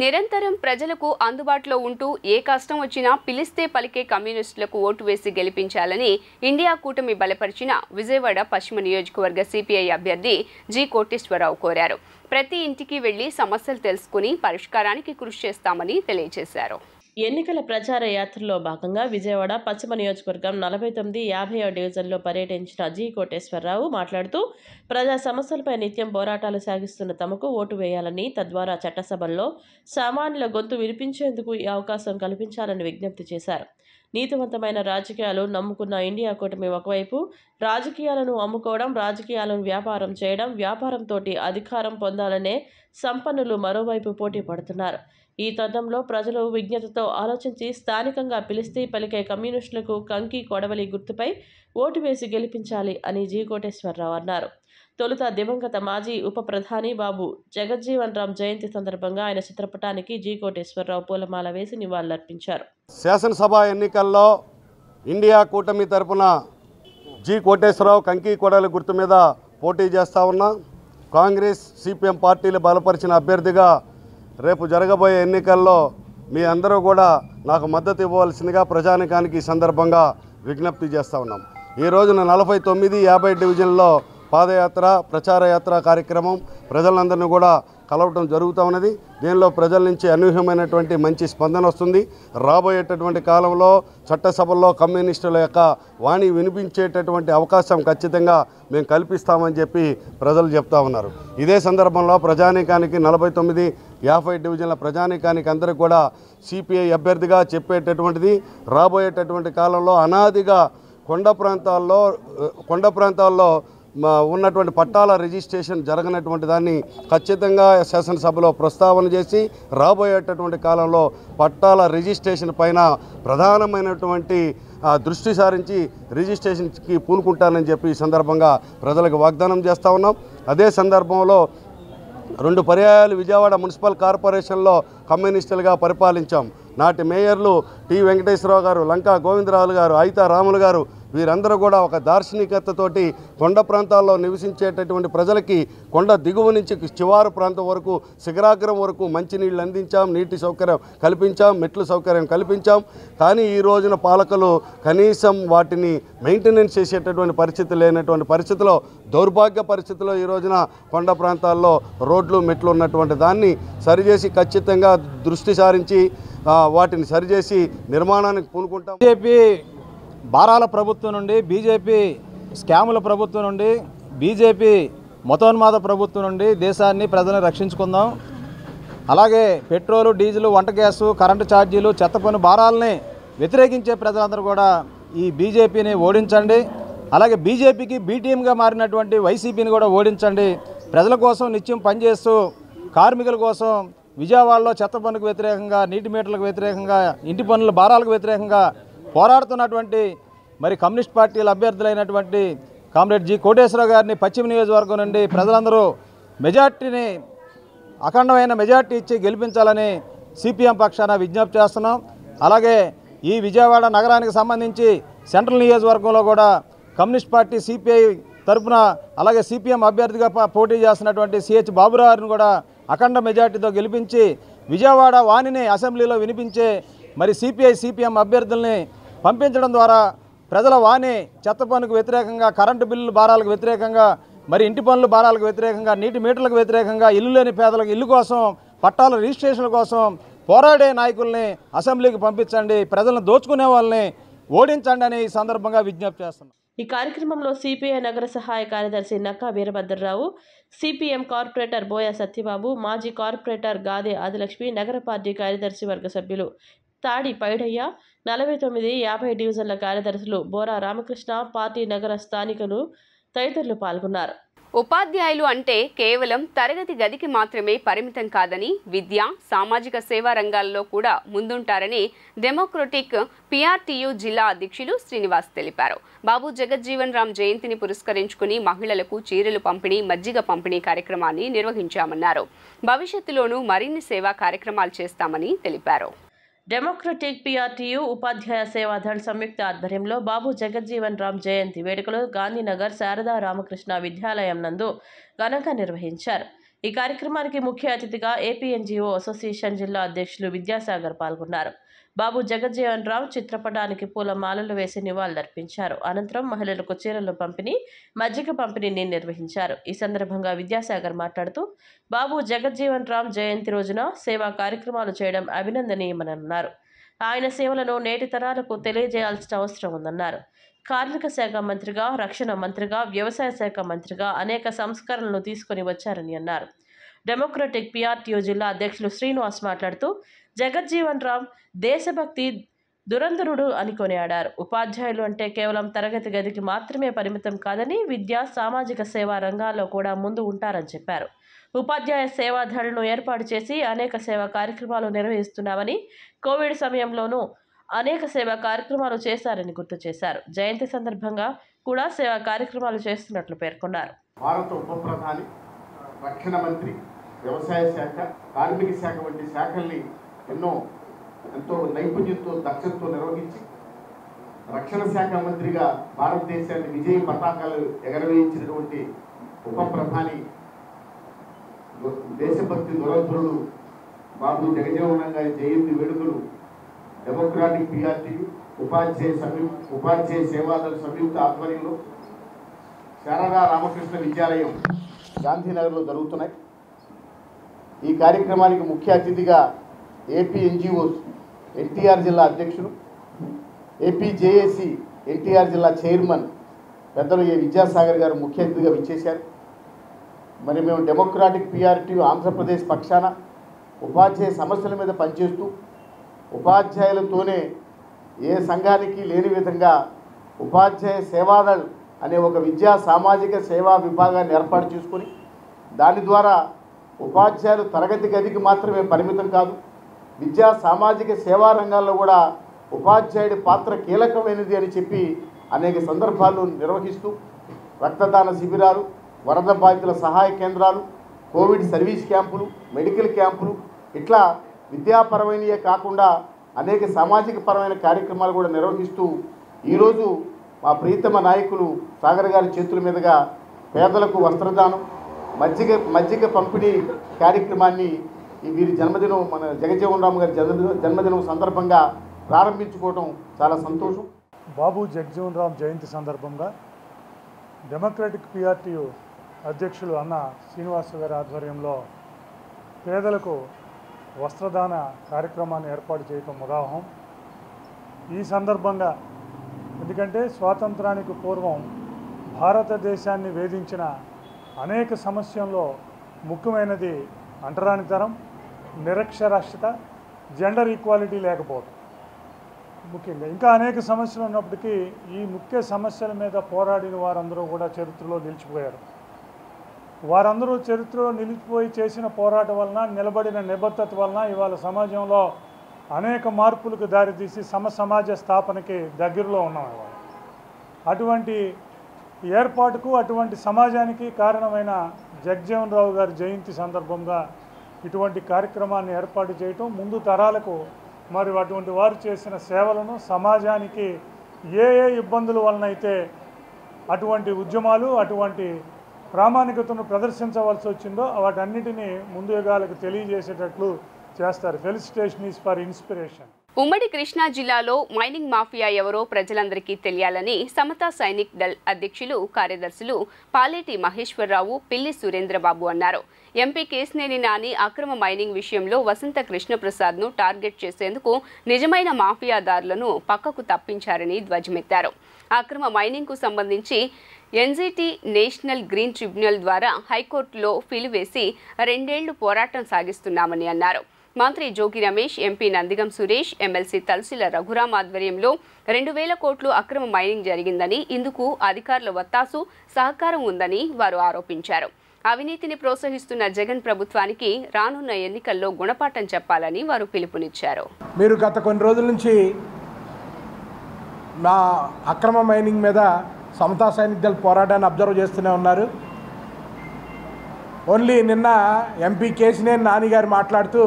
నిరంతరం ప్రజలకు అందుబాటులో ఉంటూ ఏ కష్టం వచ్చినా పిలిస్తే పలికే కమ్యూనిస్టులకు ఓటు వేసి గెలిపించాలని ఇండియా కూటమి బలపరిచిన విజయవాడ పశ్చిమ నియోజకవర్గ సిపిఐ అభ్యర్థి జి కోటేశ్వరరావు కోరారు. ప్రతి ఇంటికి వెళ్లి సమస్యలు తెలుసుకుని పరిష్కారానికి కృషి చేస్తామని తెలియజేశారు. ఎన్నికల ప్రచార యాత్రలో భాగంగా విజయవాడ పశ్చిమ నియోజకవర్గం 49, 50వ డివిజన్లో పర్యటించిన జి కోటేశ్వరరావు మాట్లాడుతూ ప్రజా సమస్యలపై నిత్యం పోరాటాలు సాగిస్తున్న తమకు ఓటు వేయాలని, తద్వారా చట్టసభల్లో సామాన్యుల గొంతు వినిపించేందుకు ఈ అవకాశం కల్పించాలని విజ్ఞప్తి చేశారు. నీతివంతమైన రాజకీయాలు నమ్ముకున్న ఇండియా కూటమి ఒకవైపు రాజకీయాలను అమ్ముకోవడం, రాజకీయాలను వ్యాపారం చేయడం, వ్యాపారంతో అధికారం పొందాలనే సంపన్నులు మరోవైపు పోటీ పడుతున్నారు. ఈ తరుణంలో ప్రజలు విజ్ఞతతో ఆలోచించి స్థానికంగా పిలిస్తే పలికే కమ్యూనిస్టులకు కంకి కొడవలి గుర్తుపై ఓటు వేసి గెలిపించాలి అని జి కోటేశ్వరరావు అన్నారు. తొలుత దివంగత మాజీ ఉప ప్రధాని బాబు జగజ్జీవన్ రామ్ జయంతి సందర్భంగా ఆయన చిత్రపటానికి జి కోటేశ్వరరావు పూలమాల వేసి నివాళులర్పించారు. శాసనసభ ఎన్నికల్లో ఇండియా కూటమి తరపున జి కోటేశ్వరరావు కంకి కొడవలి గుర్తు మీద పోటీ చేస్తా ఉన్నా. కాంగ్రెస్, సిపిఎం పార్టీలు బలపరిచిన అభ్యర్థిగా రేపు జరగబోయే ఎన్నికల్లో మీ అందరూ కూడా నాకు మద్దతు ఇవ్వవలసిందిగా ప్రజానికానికి ఈ సందర్భంగా విజ్ఞప్తి చేస్తూ ఉన్నాం. ఈ రోజున 49, 50 డివిజన్లో పాదయాత్ర, ప్రచార యాత్ర కార్యక్రమం ప్రజలందరినీ కూడా కలవటం జరుగుతూ ఉన్నది. దీనిలో ప్రజల నుంచి అనూహ్యమైనటువంటి మంచి స్పందన వస్తుంది. రాబోయేటటువంటి కాలంలో చట్టసభల్లో కమ్యూనిస్టుల యొక్క వాణి వినిపించేటటువంటి అవకాశం ఖచ్చితంగా మేము కల్పిస్తామని చెప్పి ప్రజలు చెప్తా ఉన్నారు. ఇదే సందర్భంలో ప్రజానీకానికి 49, 50 డివిజన్ల ప్రజానీకానికి అందరికీ కూడా సిపిఐ అభ్యర్థిగా చెప్పేటటువంటిది రాబోయేటటువంటి కాలంలో అనాదిగా కొండ ప్రాంతాల్లో ఉన్నటువంటి పట్టాల రిజిస్ట్రేషన్ జరగనటువంటి దాన్ని ఖచ్చితంగా శాసనసభలో ప్రస్తావన చేసి రాబోయేటటువంటి కాలంలో పట్టాల రిజిస్ట్రేషన్ పైన ప్రధానమైనటువంటి దృష్టి సారించి రిజిస్ట్రేషన్కి పూనుకుంటానని చెప్పి ఈ సందర్భంగా ప్రజలకు వాగ్దానం చేస్తూ ఉన్నాం. అదే సందర్భంలో 2 పర్యాయాలు విజయవాడ మున్సిపల్ కార్పొరేషన్లో కమ్యూనిస్టులుగా పరిపాలించాం. నాటి మేయర్లు టి వెంకటేశ్వరరావు గారు, లంకా గోవిందరావులు గారు, అయితా రాములు గారు వీరందరూ కూడా ఒక దార్శనికతతోటి కొండ ప్రాంతాల్లో నివసించేటటువంటి ప్రజలకి కొండ దిగువ నుంచి చివరి ప్రాంతం వరకు శిఖరాగ్రం వరకు మంచినీళ్ళు అందించాం, నీటి సౌకర్యం కల్పించాం, మెట్లు సౌకర్యం కల్పించాం. కానీ ఈ రోజున పాలకులు కనీసం వాటిని మెయింటెనెన్స్ చేసేటటువంటి పరిస్థితి లేనటువంటి పరిస్థితిలో, దౌర్భాగ్య పరిస్థితిలో ఈ రోజున కొండ ప్రాంతాల్లో రోడ్లు, మెట్లు ఉన్నటువంటి దాన్ని సరిచేసి ఖచ్చితంగా దృష్టి సారించి వాటిని సరిచేసి నిర్మాణానికి పూనుకుంటాం. బీజేపీ భారాల ప్రభుత్వం నుండి, బీజేపీ స్కాముల ప్రభుత్వం నుండి, బీజేపీ మతోన్మాద ప్రభుత్వం నుండి దేశాన్ని, ప్రజలను రక్షించుకుందాం. అలాగే పెట్రోలు, డీజిల్, వంట గ్యాసు, కరెంటు ఛార్జీలు, చెత్త పన్ను భారాలని వ్యతిరేకించే ప్రజలందరూ కూడా ఈ బీజేపీని ఓడించండి. అలాగే బీజేపీకి బీటీఎంగా మారినటువంటి వైసీపీని కూడా ఓడించండి. ప్రజల కోసం నిత్యం పనిచేస్తూ కార్మికుల కోసం విజయవాడలో చెత్త పన్నుకు వ్యతిరేకంగా, నీటి మీటర్లకు వ్యతిరేకంగా, ఇంటి పన్నుల భారాలకు వ్యతిరేకంగా పోరాడుతున్నటువంటి మరి కమ్యూనిస్ట్ పార్టీల అభ్యర్థులైనటువంటి కామ్రేడ్ జి కోటేశ్వరరావు గారిని పశ్చిమ నియోజకవర్గం నుండి ప్రజలందరూ మెజార్టీని అఖండమైన మెజార్టీ ఇచ్చి గెలిపించాలని సిపిఎం పక్షాన విజ్ఞప్తి చేస్తున్నాం. అలాగే ఈ విజయవాడ నగరానికి సంబంధించి సెంట్రల్ నియోజకవర్గంలో కూడా కమ్యూనిస్ట్ పార్టీ సిపిఐ తరఫున అలాగే సిపిఎం అభ్యర్థిగా పోటీ చేస్తున్నటువంటి సిహెచ్ బాబురావు గారిని కూడా అఖండ మెజార్టీతో గెలిపించి విజయవాడ వాణిని అసెంబ్లీలో వినిపించే మరి సిపిఎం అభ్యర్థుల్ని పంపించడం ద్వారా ప్రజల వాణి చెత్త పన్నుకు వ్యతిరేకంగా, కరెంటు బిల్లుల భారాలకు వ్యతిరేకంగా, మరి ఇంటి పనుల భారాలకు వ్యతిరేకంగా, నీటి మీటర్లకు వ్యతిరేకంగా, ఇల్లు లేని పేదలకు ఇల్లు కోసం, పట్టాల రిజిస్ట్రేషన్ల కోసం పోరాడే నాయకుల్ని అసెంబ్లీకి పంపించండి, ప్రజలను దోచుకునే వాళ్ళని ఓడించండి అని ఈ సందర్భంగా విజ్ఞప్తి చేస్తున్నాం. ఈ కార్యక్రమంలో సిపిఐ నగర సహాయ కార్యదర్శి నక్కా వీరభద్రరావు, సిపిఎం కార్పొరేటర్ బోయ సత్యబాబు, మాజీ కార్పొరేటర్ గాదే ఆదిలక్ష్మి, నగర పార్టీ కార్యదర్శి వర్గ సభ్యులు తాడి పైడయ్య, 49, 50 డివిజన్ల కార్యదర్శులు బోరా రామకృష్ణ, పార్టీ నగర స్థానికులు తదితరులు పాల్గొన్నారు. ఉపాధ్యాయులు అంటే కేవలం తరగతి గదికి మాత్రమే పరిమితం కాదని విద్య, సామాజిక సేవా రంగాల్లో కూడా ముందుంటారని డెమోక్రటిక్ పిఆర్టీయూ జిల్లా అధ్యక్షులు శ్రీనివాస్ తెలిపారు. బాబు జగజ్జీవన్ రామ్ జయంతిని పురస్కరించుకుని మహిళలకు చీరలు పంపిణీ, మజ్జిగ పంపిణీ కార్యక్రమాన్ని నిర్వహించామన్నారు. భవిష్యత్తులోనూ మరిన్ని సేవా కార్యక్రమాలు చేస్తామని తెలిపారు. డెమోక్రటిక్ పిఆర్టీయూ ఉపాధ్యాయ సేవాదళ్ సంయుక్త ఆధ్వర్యంలో బాబు జగజ్జీవన్ రామ్ జయంతి వేడుకలు గాంధీనగర్ శారదా రామకృష్ణ విద్యాలయం నందు ఘనంగా నిర్వహించారు. ఈ కార్యక్రమానికి ముఖ్య అతిథిగా ఏపీఎన్జీఓ అసోసియేషన్ జిల్లా అధ్యక్షులు విద్యాసాగర్ పాల్గొన్నారు. బాబు జగజ్జీవన్ రామ్ చిత్రపటానికి పూల మాలలు వేసి నివాళులర్పించారు. అనంతరం మహిళలకు చీరలు పంపిణీ, మజ్జిగ పంపిణీని నిర్వహించారు. ఈ సందర్భంగా విద్యాసాగర్ మాట్లాడుతూ బాబు జగజ్జీవన్ రామ్ జయంతి రోజున సేవా కార్యక్రమాలు చేయడం అభినందనీయమని అన్నారు. ఆయన సేవలను నేటి తరాలకు తెలియజేయాల్సిన అవసరం ఉందన్నారు. కార్మిక శాఖ మంత్రిగా, రక్షణ మంత్రిగా, వ్యవసాయ శాఖ మంత్రిగా అనేక సంస్కరణలు తీసుకొని వచ్చారని అన్నారు. డెమోక్రటిక్ పిఆర్టీయూ జిల్లా అధ్యక్షులు శ్రీనివాస్ మాట్లాడుతూ జగజ్జీవన్ రామ్ దేశభక్తి దురంధరుడు అని కొనియాడారు. ఉపాధ్యాయులు అంటే కేవలం తరగతి గదికి మాత్రమే పరిమితం కాదని విద్య, సామాజిక సేవా రంగాల్లో కూడా ముందు ఉంటారని చెప్పారు. ఉపాధ్యాయ సేవాదళ్ను ఏర్పాటు చేసి అనేక సేవా కార్యక్రమాలు నిర్వహిస్తున్నామని, కోవిడ్ సమయంలోనూ అనేక సేవా కార్యక్రమాలు చేశారని గుర్తు చేశారు. జయంతి సందర్భంగా కూడా సేవా కార్యక్రమాలు చేస్తున్నట్లు పేర్కొన్నారు. భారత ఉప ప్రధాని, రక్షణ మంత్రి, వ్యవసాయ శాఖ, కార్మిక శాఖ వంటి శాఖల్ని ఎంతో నైపుణ్యంతో, దక్షతతో నిర్వహించి రక్షణ శాఖ మంత్రిగా భారతదేశాన్ని విజయ పతాకాలు ఎగరవేయించినటువంటి ఉప ప్రధాని, దేశభక్తి దురంధరుడు బాబు జగజ్జీవన్ రామ్ గారి జయంతి వేడుకలు డెమోక్రాటిక్ పిఆర్టీయూ ఉపాధ్యాయ సేవాదళ సంయుక్త ఆధ్వర్యంలో శారదా రామకృష్ణ విద్యాలయం గాంధీనగర్లో జరుగుతున్నాయి. ఈ కార్యక్రమానికి ముఖ్య అతిథిగా ఏపీ ఎన్జిఓస్ ఎన్టీఆర్ జిల్లా అధ్యక్షులు, ఏపీ జేఏసీ ఎన్టీఆర్ జిల్లా చైర్మన్ పెద్దలు ఏ విద్యాసాగర్ గారు ముఖ్య అతిథిగా విచ్చేశారు. మరి మేము డెమోక్రాటిక్ పిఆర్టీయూ ఆంధ్రప్రదేశ్ పక్షాన ఉపాధ్యాయ సమస్యల మీద పనిచేస్తూ ఉపాధ్యాయులతోనే ఏ సంఘానికి లేని విధంగా ఉపాధ్యాయ సేవాదళ్ అనే ఒక విద్యా సామాజిక సేవా విభాగాన్ని ఏర్పాటు చేసుకొని దాని ద్వారా ఉపాధ్యాయులు తరగతి గదికి మాత్రమే పరిమితం కాదు, విద్యా సామాజిక సేవా రంగాల్లో కూడా ఉపాధ్యాయుడి పాత్ర కీలకమైనది అని చెప్పి అనేక సందర్భాలు నిర్వహిస్తూ రక్తదాన శిబిరాలు, వరద బాధితుల సహాయ కేంద్రాలు, కోవిడ్ సర్వీస్ క్యాంపులు, మెడికల్ క్యాంపులు, ఇట్లా విద్యాపరమైనయే కాకుండా అనేక సామాజిక పరమైన కార్యక్రమాలు కూడా నిర్వహిస్తూ ఈరోజు మా ప్రీతమ నాయకులు సాగర్ గారి చేతుల మీదుగా పేదలకు వస్త్రదానం, మజ్జిగ పంపిణీ కార్యక్రమాన్ని వీరి జన్మదినం, మన జగజ్జీవన్ రామ్ గారి జన్మదినం సందర్భంగా ప్రారంభించుకోవడం చాలా సంతోషం. బాబు జగజ్జీవన్ రామ్ జయంతి సందర్భంగా డెమోక్రటిక్ పిఆర్టీయూ అధ్యక్షులు అన్న శ్రీనివాస్ గారి ఆధ్వర్యంలో పేదలకు వస్త్రదాన కార్యక్రమాన్ని ఏర్పాటు చేయటం ముదావహం. ఈ సందర్భంగా ఎందుకంటే స్వాతంత్రానికి పూర్వం భారతదేశాన్ని వేధించిన అనేక సమస్యల్లో ముఖ్యమైనది అంటరానితనం, నిరక్షరాస్యత, జెండర్ ఈక్వాలిటీ లేకపోవడం. ముఖ్యంగా ఇంకా అనేక సమస్యలు ఉన్నప్పటికీ ఈ ముఖ్య సమస్యల మీద పోరాడిన వారందరూ కూడా చరిత్రలో నిలిచిపోయారు. వారందరూ చరిత్రలో నిలిచిపోయి చేసిన పోరాటం వలన, నిలబడిన నిబద్ధత వలన ఇవాళ సమాజంలో అనేక మార్పులకు దారితీసి సమాజ స్థాపనకి దగ్గరలో ఉన్నాం. ఇవాళ అటువంటి ఏర్పాటుకు అటువంటి సమాజానికి కారణమైన జగజ్జీవన్ రావు గారి జయంతి సందర్భంగా ఇటువంటి కార్యక్రమాన్ని ఏర్పాటు చేయటం, ముందు తరాలకు మరి అటువంటి వారు చేసిన సేవలను సమాజానికి ఏ ఇబ్బందుల వలనైతే అటువంటి ఉద్యమాలు అటువంటి ప్రామాణికతను ప్రదర్శించవలసి వచ్చిందో వాటన్నిటినీ ముందు యుగాలకు తెలియజేసేటట్లు చేస్తారు. Felicitation is for inspiration. ఉమ్మడి కృష్ణా జిల్లాలో మైనింగ్ మాఫియా ఎవరో ప్రజలందరికీ తెలియాలని సమతా సైనిక్ దళ్ అధ్యక్షులు కార్యదర్శులు పాలేటి మహేశ్వరరావు, పిల్లి సురేంద్రబాబు అన్నారు. ఎంపీ కేశినేని నాని అక్రమ మైనింగ్ విషయంలో వసంత కృష్ణప్రసాద్ను టార్గెట్ చేసేందుకు నిజమైన మాఫియాదారులను పక్కకు తప్పించారని ధ్వజమెత్తారు. అక్రమ మైనింగ్కు సంబంధించి ఎన్జీటీ నేషనల్ గ్రీన్ ట్రిబ్యునల్ ద్వారా హైకోర్టులో ఫిల్ వేసి 2 ఏళ్లు పోరాటం సాగిస్తున్నామని అన్నారు. మంత్రి జోగి రమేష్, ఎంపీ నందిగం సురేష్, ఎమ్మెల్సీ తలసిల రఘురాం ఆధ్వర్యంలో 2000 కోట్లు అక్రమ మైనింగ్ జరిగిందని, ఇందుకు అధికారుల వత్తాసు సహకారం ఉందని వారు ఆరోపించారు. అవినీతిని ప్రోత్సహిస్తున్న జగన్ ప్రభుత్వానికి రానున్న ఎన్నికల్లో గుణపాఠం చెప్పాలని వారు పిలుపునిచ్చారు. మీరు గత కొన్ని రోజుల నుంచి నా అక్రమ మైనింగ్ మీద సమతా సైనిక్ దళ పోరాటాన్ని అబ్జర్వ్ చేస్తూనే ఉన్నారు. ఓన్లీ నిన్న ఎంపీ కేశినేని నాని గారు మాట్లాడుతూ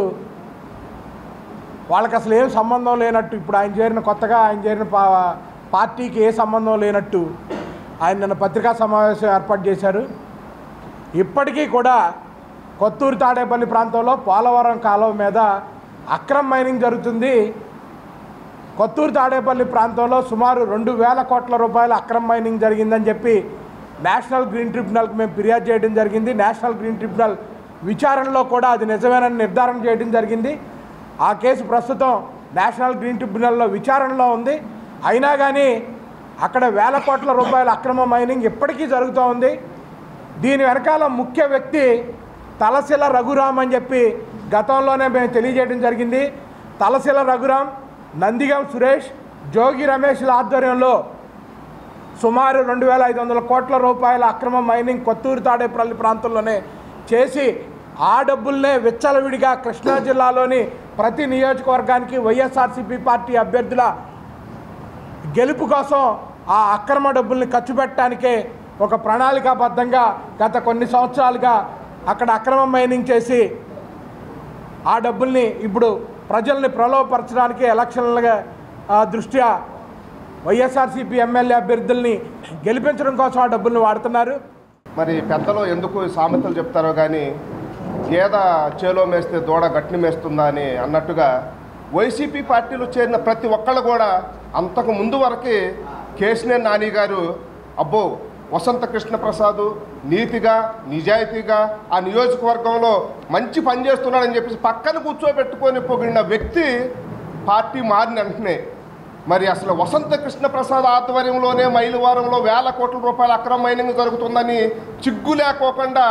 వాళ్ళకి అసలు ఏం సంబంధం లేనట్టు, ఇప్పుడు కొత్తగా ఆయన చేరిన పార్టీకి ఏ సంబంధం లేనట్టు ఆయన నిన్న పత్రికా సమావేశం ఏర్పాటు చేశారు. ఇప్పటికీ కూడా కొత్తూరు తాడేపల్లి ప్రాంతంలో పోలవరం కాలువ మీద అక్రమ మైనింగ్ జరుగుతుంది. కొత్తూరు తాడేపల్లి ప్రాంతంలో సుమారు 2000 కోట్ల రూపాయల అక్రమ మైనింగ్ జరిగిందని చెప్పి నేషనల్ గ్రీన్ ట్రిబ్యునల్కి మేము ఫిర్యాదు చేయడం జరిగింది. నేషనల్ గ్రీన్ ట్రిబ్యునల్ విచారణలో కూడా అది నిజమేనని నిర్ధారణ చేయడం జరిగింది. ఆ కేసు ప్రస్తుతం నేషనల్ గ్రీన్ ట్రిబ్యునల్లో విచారణలో ఉంది. అయినా కానీ అక్కడ 1000 కోట్ల రూపాయల అక్రమ మైనింగ్ ఇప్పటికీ జరుగుతూ ఉంది. దీని వెనకాల ముఖ్య వ్యక్తి తలసిల రఘురాం అని చెప్పి గతంలోనే మేము తెలియజేయడం జరిగింది. తలసిల రఘురాం, నందిగం సురేష్, జోగి రమేష్ల ఆధ్వర్యంలో సుమారు 2500 కోట్ల రూపాయల అక్రమ మైనింగ్ కొత్తూరు తాడేపల్లి ప్రాంతంలోనే చేసి ఆ డబ్బుల్నే విచ్చలవిడిగా కృష్ణా జిల్లాలోని ప్రతి నియోజకవర్గానికి వైఎస్ఆర్సీపీ పార్టీ అభ్యర్థుల గెలుపు కోసం ఆ అక్రమ డబ్బుల్ని ఖర్చు పెట్టడానికే ఒక ప్రణాళికాబద్ధంగా గత కొన్ని సంవత్సరాలుగా అక్కడ అక్రమ మైనింగ్ చేసి ఆ డబ్బుల్ని ఇప్పుడు ప్రజల్ని ప్రలోభపరచడానికి ఎలక్షన్ల దృష్ట్యా వైఎస్ఆర్సీపీ ఎమ్మెల్యే అభ్యర్థుల్ని గెలిపించడం కోసం ఆ డబ్బుల్ని వాడుతున్నారు. మరి పెద్దలు ఎందుకు సామెతలు చెప్తారో కానీ గేద చేలో మేస్తే దూడ గట్టిని మేస్తుందా అని అన్నట్టుగా వైసీపీ పార్టీలో చేరిన ప్రతి ఒక్కళ్ళు కూడా అంతకు ముందు వరకు కేశినేని నాని గారు అబ్బో వసంత కృష్ణప్రసాద్ నీతిగా నిజాయితీగా ఆ నియోజకవర్గంలో మంచి పని చేస్తున్నాడని చెప్పేసి పక్కన కూర్చోబెట్టుకొని పొగిడిన వ్యక్తి పార్టీ మారిన వెంటనే మరి అసలు వసంత కృష్ణప్రసాద్ ఆధ్వర్యంలోనే మైలువారంలో 1000 కోట్ల రూపాయల అక్రమ మైనింగ్ జరుగుతుందని చిగ్గు లేకోకుండా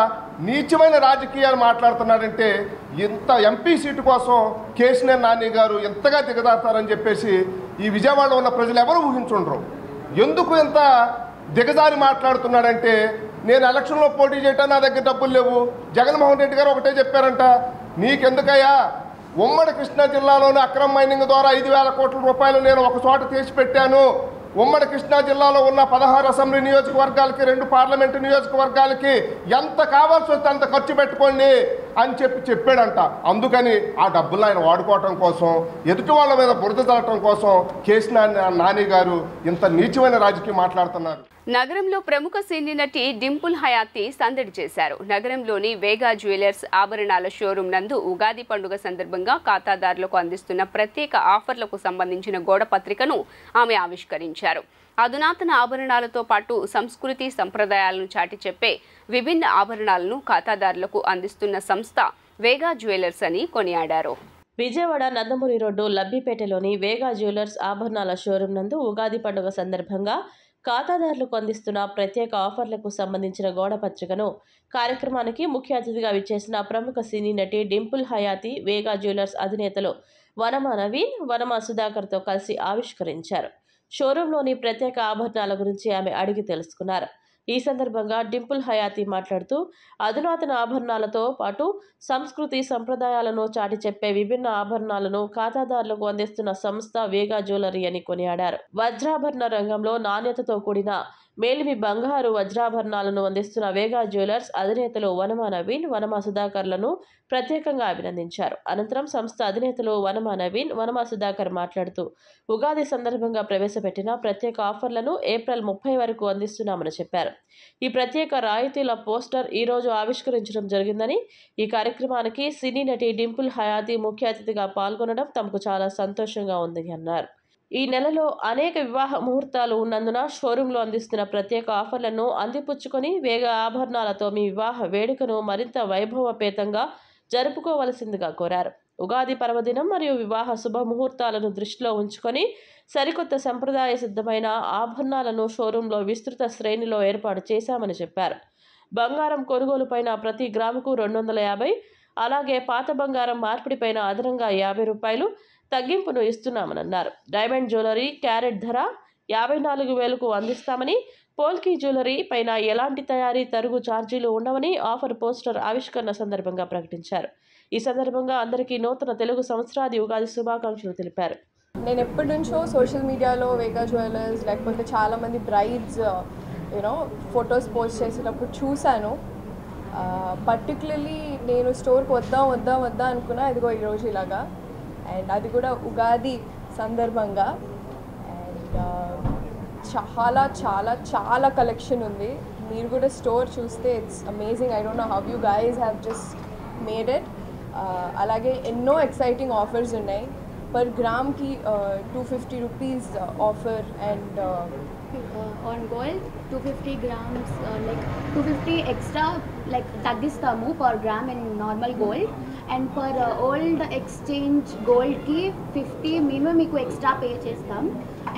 నీచమైన రాజకీయాలు మాట్లాడుతున్నాడంటే ఇంత ఎంపీ సీటు కోసం కేశినేని నాని గారు ఎంతగా దిగజారుతారని చెప్పేసి ఈ విజయవాడలో ఉన్న ప్రజలు ఎవరు ఊహించుండరు. ఎందుకు ఇంత దిగజారి మాట్లాడుతున్నాడంటే నేను ఎలక్షన్లో పోటీ చేయటం నా దగ్గర డబ్బులు లేవు. జగన్మోహన్ రెడ్డి గారు ఒకటే చెప్పారంట, నీకెందుకయ్యా ఉమ్మడి కృష్ణా జిల్లాలోని అక్రమ మైనింగ్ ద్వారా 5000 కోట్ల రూపాయలు నేను ఒక చోట తీసి పెట్టాను. ఉమ్మడి కృష్ణా జిల్లాలో ఉన్న 16 అసెంబ్లీ నియోజకవర్గాలకి 2 పార్లమెంటు నియోజకవర్గాలకి ఎంత కావాల్సి వస్తే అంత ఖర్చు పెట్టుకోండి అని చెప్పాడంట. అందుకని ఆ డబ్బులు ఆయన వాడుకోవటం కోసం, ఎదుటి వాళ్ళ మీద బురద చల్లటం కోసం కేశినేని నాని గారు ఇంత నీచమైన రాజకీయం మాట్లాడుతున్నారు. నగరంలో ప్రముఖ సినీ నటి డింపుల్ హయాతి సందడి చేశారు. నగరంలోని వేగా జ్యువెలర్స్ ఆభరణాల షోరూం నందు ఉగాది పండుగ సందర్భంగా ఖాతాదారులకు అందిస్తున్న ప్రత్యేక ఆఫర్లకు సంబంధించిన గోడ పత్రికను ఆమె ఆవిష్కరించారు. అధునాతన ఆభరణాలతో పాటు సంస్కృతి సంప్రదాయాలను చాటి చెప్పే విభిన్న ఆభరణాలను ఖాతాదారులకు అందిస్తున్న సంస్థ వేగా జ్యువెలర్స్ అని కొనియాడారు. విజయవాడ నందమూరి రోడ్డు లబ్బిపేటలోని వేగా జ్యువెలర్స్ ఆభరణాల షోరూం నందు ఉగాది పండుగ సందర్భంగా ఖాతాదారులకు అందిస్తున్న ప్రత్యేక ఆఫర్లకు సంబంధించిన గోడ పత్రికను కార్యక్రమానికి ముఖ్య అతిథిగా విచ్చేసిన ప్రముఖ సినీ నటి డింపుల్ హయాతి వేగా జ్యువెలర్స్ అధినేతలు వనమా నవీన్, వనమా సుధాకర్తో కలిసి ఆవిష్కరించారు. షోరూంలోని ప్రత్యేక ఆభరణాల గురించి ఆమె అడిగి తెలుసుకున్నారు. ఈ సందర్భంగా డింపుల్ హయాతి మాట్లాడుతూ అధునాతన ఆభరణాలతో పాటు సంస్కృతి సంప్రదాయాలను చాటి చెప్పే విభిన్న ఆభరణాలను ఖాతాదారులకు అందిస్తున్న సంస్థ వేగా జ్యువెలరీ అని కొనియాడారు. వజ్రాభరణ రంగంలో నాణ్యతతో కూడిన మేలిమి బంగారు వజ్రాభరణాలను అందిస్తున్న వేగా జ్యువెలర్స్ అధినేతలు వనమా నవీన్, వనమా సుధాకర్లను ప్రత్యేకంగా అభినందించారు. అనంతరం సంస్థ అధినేతలు వనమా నవీన్, వనమా సుధాకర్ మాట్లాడుతూ ఉగాది సందర్భంగా ప్రవేశపెట్టిన ప్రత్యేక ఆఫర్లను ఏప్రిల్ 30 వరకు అందిస్తున్నామని చెప్పారు. ఈ ప్రత్యేక రాయితీల పోస్టర్ ఈ రోజు ఆవిష్కరించడం జరిగిందని, ఈ కార్యక్రమానికి సినీ నటి డింపుల్ హయాతి ముఖ్య అతిథిగా పాల్గొనడం తమకు చాలా సంతోషంగా ఉందని అన్నారు. ఈ నెలలో అనేక వివాహ ముహూర్తాలు ఉన్నందున షోరూంలో అందిస్తున్న ప్రత్యేక ఆఫర్లను అందిపుచ్చుకొని వేగా ఆభరణాలతో మీ వివాహ వేడుకను మరింత వైభవపేతంగా జరుపుకోవలసిందిగా కోరారు. ఉగాది పర్వదినం మరియు వివాహ శుభ ముహూర్తాలను దృష్టిలో ఉంచుకొని సరికొత్త సంప్రదాయ సిద్ధమైన ఆభరణాలను షోరూంలో విస్తృత శ్రేణిలో ఏర్పాటు చేశామని చెప్పారు. బంగారం కొనుగోలుపైన ప్రతి గ్రాముకు 250, అలాగే పాత బంగారం మార్పిడిపైన అదనంగా 50 రూపాయలు తగ్గింపును ఇస్తున్నామని అన్నారు. డైమండ్ జ్యువెలరీ క్యారెట్ ధర 54,000కు అందిస్తామని, పోల్కీ జ్యువెలరీ పైన ఎలాంటి తయారీ తరుగు ఛార్జీలు ఉండవని ఆఫర్ పోస్టర్ ఆవిష్కరణ సందర్భంగా ప్రకటించారు. ఈ సందర్భంగా అందరికీ నూతన తెలుగు సంవత్సరాది ఉగాది శుభాకాంక్షలు తెలిపారు. నేను ఎప్పటి నుంచో సోషల్ మీడియాలో వేగా జ్యువెలర్స్ లేకపోతే చాలామంది బ్రైడ్స్ ఫొటోస్ పోస్ట్ చేసేటప్పుడు చూశాను. పర్టికులర్లీ నేను స్టోర్కి వద్దా అనుకున్నా, ఇదిగో ఈరోజు ఇలాగా, అండ్ అది కూడా ఉగాది సందర్భంగా. అండ్ చాలా చాలా చాలా కలెక్షన్ ఉంది. మీరు కూడా స్టోర్ చూస్తే it's amazing. I don't know how you guys have just made it. అలాగే ఎన్నో ఎక్సైటింగ్ ఆఫర్స్ ఉన్నాయి. పర్ గ్రామ్కి 250 rupees offer. And on gold 250 grams like 250 extra like తగ్గిస్తాము per gram in normal gold, and per old exchange gold ki 50 మేము మీకు extra pay చేస్తాం.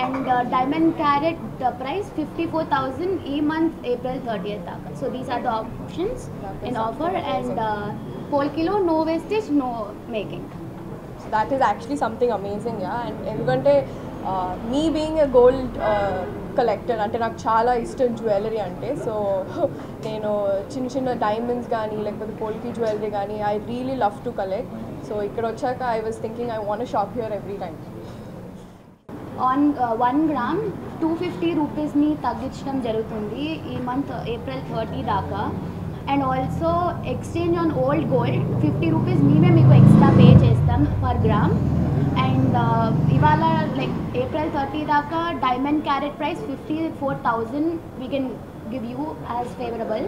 And diamond carat price 54,000 ఈ month April 30th దాకా. So these are the options in offer. And పోల్కిలో no wastage, no making. So that is actually something amazing. And ఎందుకంటే me being a gold collector అంటే నాకు చాలా ఇష్టం jewellery అంటే. So నేను చిన్న డైమండ్స్ కానీ లేకపోతే పోల్కీ జ్యువెలరీ కానీ I really love to collect. So ఇక్కడ వచ్చాక I was thinking I want shop here every time. On 1 gram 250 రూపీస్ని తగ్గించడం జరుగుతుంది ఈ మంత్ ఏప్రిల్ 30 దాకా. And also exchange on old gold 50 rupees మేమే మీకు ఎక్స్ట్రా పే చేస్తాం పర్ గ్రామ్. అండ్ ఇవాళ లైక్ ఏప్రిల్ 30 దాకా diamond carat price 54,000 we can give you as favourable.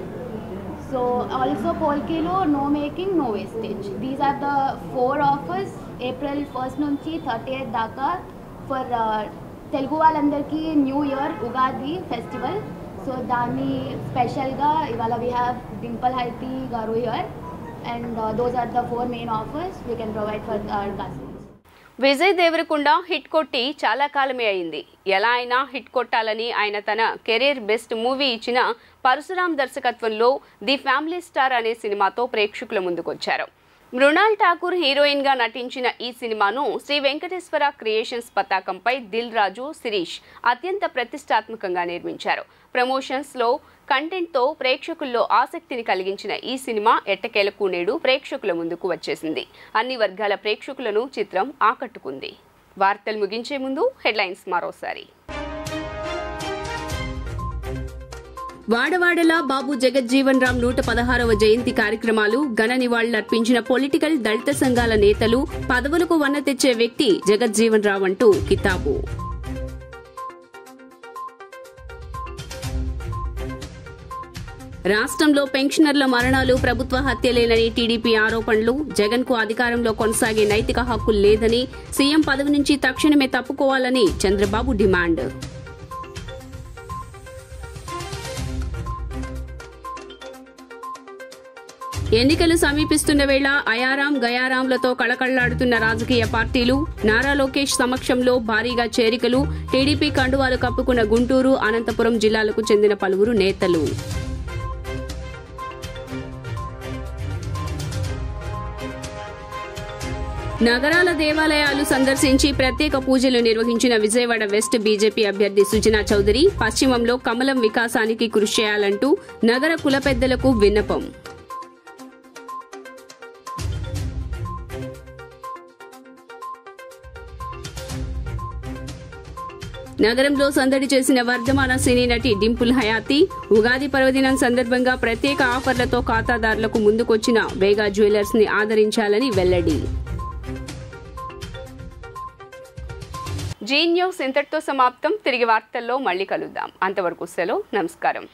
So also పోల్కీలో no making, no wastage. These are the 4 offers April 1 నుంచి 30th దాకా for Telugu వాళ్ళందరికీ new year Ugadi festival. So దాన్ని స్పెషల్గా ఇవాళ we have Dimple Hayathi garu here. And those are the 4 main offers we can provide for our customers. Vijay Deverakonda hit కొట్టి చాలా కాలమే అయింది. ఎలా అయినా హిట్ కొట్టాలని ఆయన తన కెరీర్ బెస్ట్ మూవీ ఇచ్చిన పరశురామ్ దర్శకత్వంలో ది ఫ్యామిలీ స్టార్ అనే సినిమాతో ప్రేక్షకుల ముందుకొచ్చారు. మృణాల్ ఠాకూర్ హీరోయిన్గా నటించిన ఈ సినిమాను శ్రీ వెంకటేశ్వర క్రియేషన్స్ పతాకంపై దిల్ రాజు, శిరీష్ అత్యంత ప్రతిష్టాత్మకంగా నిర్మించారు. ప్రమోషన్స్లో కంటెంట్తో ప్రేక్షకుల్లో ఆసక్తిని కలిగించిన ఈ సినిమా ఎట్టకేలకు నేడు ప్రేక్షకుల ముందుకు వచ్చేసింది. అన్ని వర్గాల ప్రేక్షకులను చిత్రం ఆకట్టుకుంది. వార్తలు ముగించే ముందు హెడ్లైన్స్ మరోసారి. వాడవాడలా బాబు జగజ్జీవన్ రామ్ 116వ జయంతి కార్యక్రమాలు, ఘన నివాళులర్పించిన పొలిటికల్ దళిత సంఘాల నేతలు, పదవులకు వన్న తెచ్చే వ్యక్తి జగజ్జీవన్ రామ్ అంటూ కితాబు. రాష్ట్రంలో పెన్షనర్ల మరణాలు ప్రభుత్వ హత్యలేనని టీడీపీ ఆరోపణలు, జగన్ కు అధికారంలో కొనసాగే నైతిక హక్కు లేదని, సీఎం పదవి నుంచి తక్షణమే తప్పుకోవాలని చంద్రబాబు డిమాండ్. ఎన్నికలు సమీపిస్తున్న వేళ అయారాం గయారాంలతో కళకళ్లాడుతున్న రాజకీయ పార్టీలు, నారా లోకేష్ సమక్షంలో భారీగా చేరికలు, టీడీపీ కండువాలు కప్పుకున్న గుంటూరు, అనంతపురం జిల్లాలకు చెందిన పలువురు నేతలు. నగరాల దేవాలయాలు సందర్శించి ప్రత్యేక పూజలు నిర్వహించిన విజయవాడ వెస్ట్ బీజేపీ అభ్యర్థి సుజనా చౌదరి, పశ్చిమంలో కమలం వికాసానికి కృషి చేయాలంటూ నగర కుల పెద్దలకు విన్నపం. నగరంలో సందడి చేసిన వర్ధమాన సినీ నటి డింపుల్ హయాతి ఉగాది పర్వదినం సందర్భంగా ప్రత్యేక ఆఫర్లతో ఖాతాదారులకు ముందుకొచ్చిన వేగా జ్యువెలర్స్ ని ఆదరించాలని వెల్లడి. జీ న్యూస్ ఇంతటితో సమాప్తం. తిరిగి వార్తల్లో మళ్ళీ కలుద్దాం. అంతవరకు సెలవు. నమస్కారం.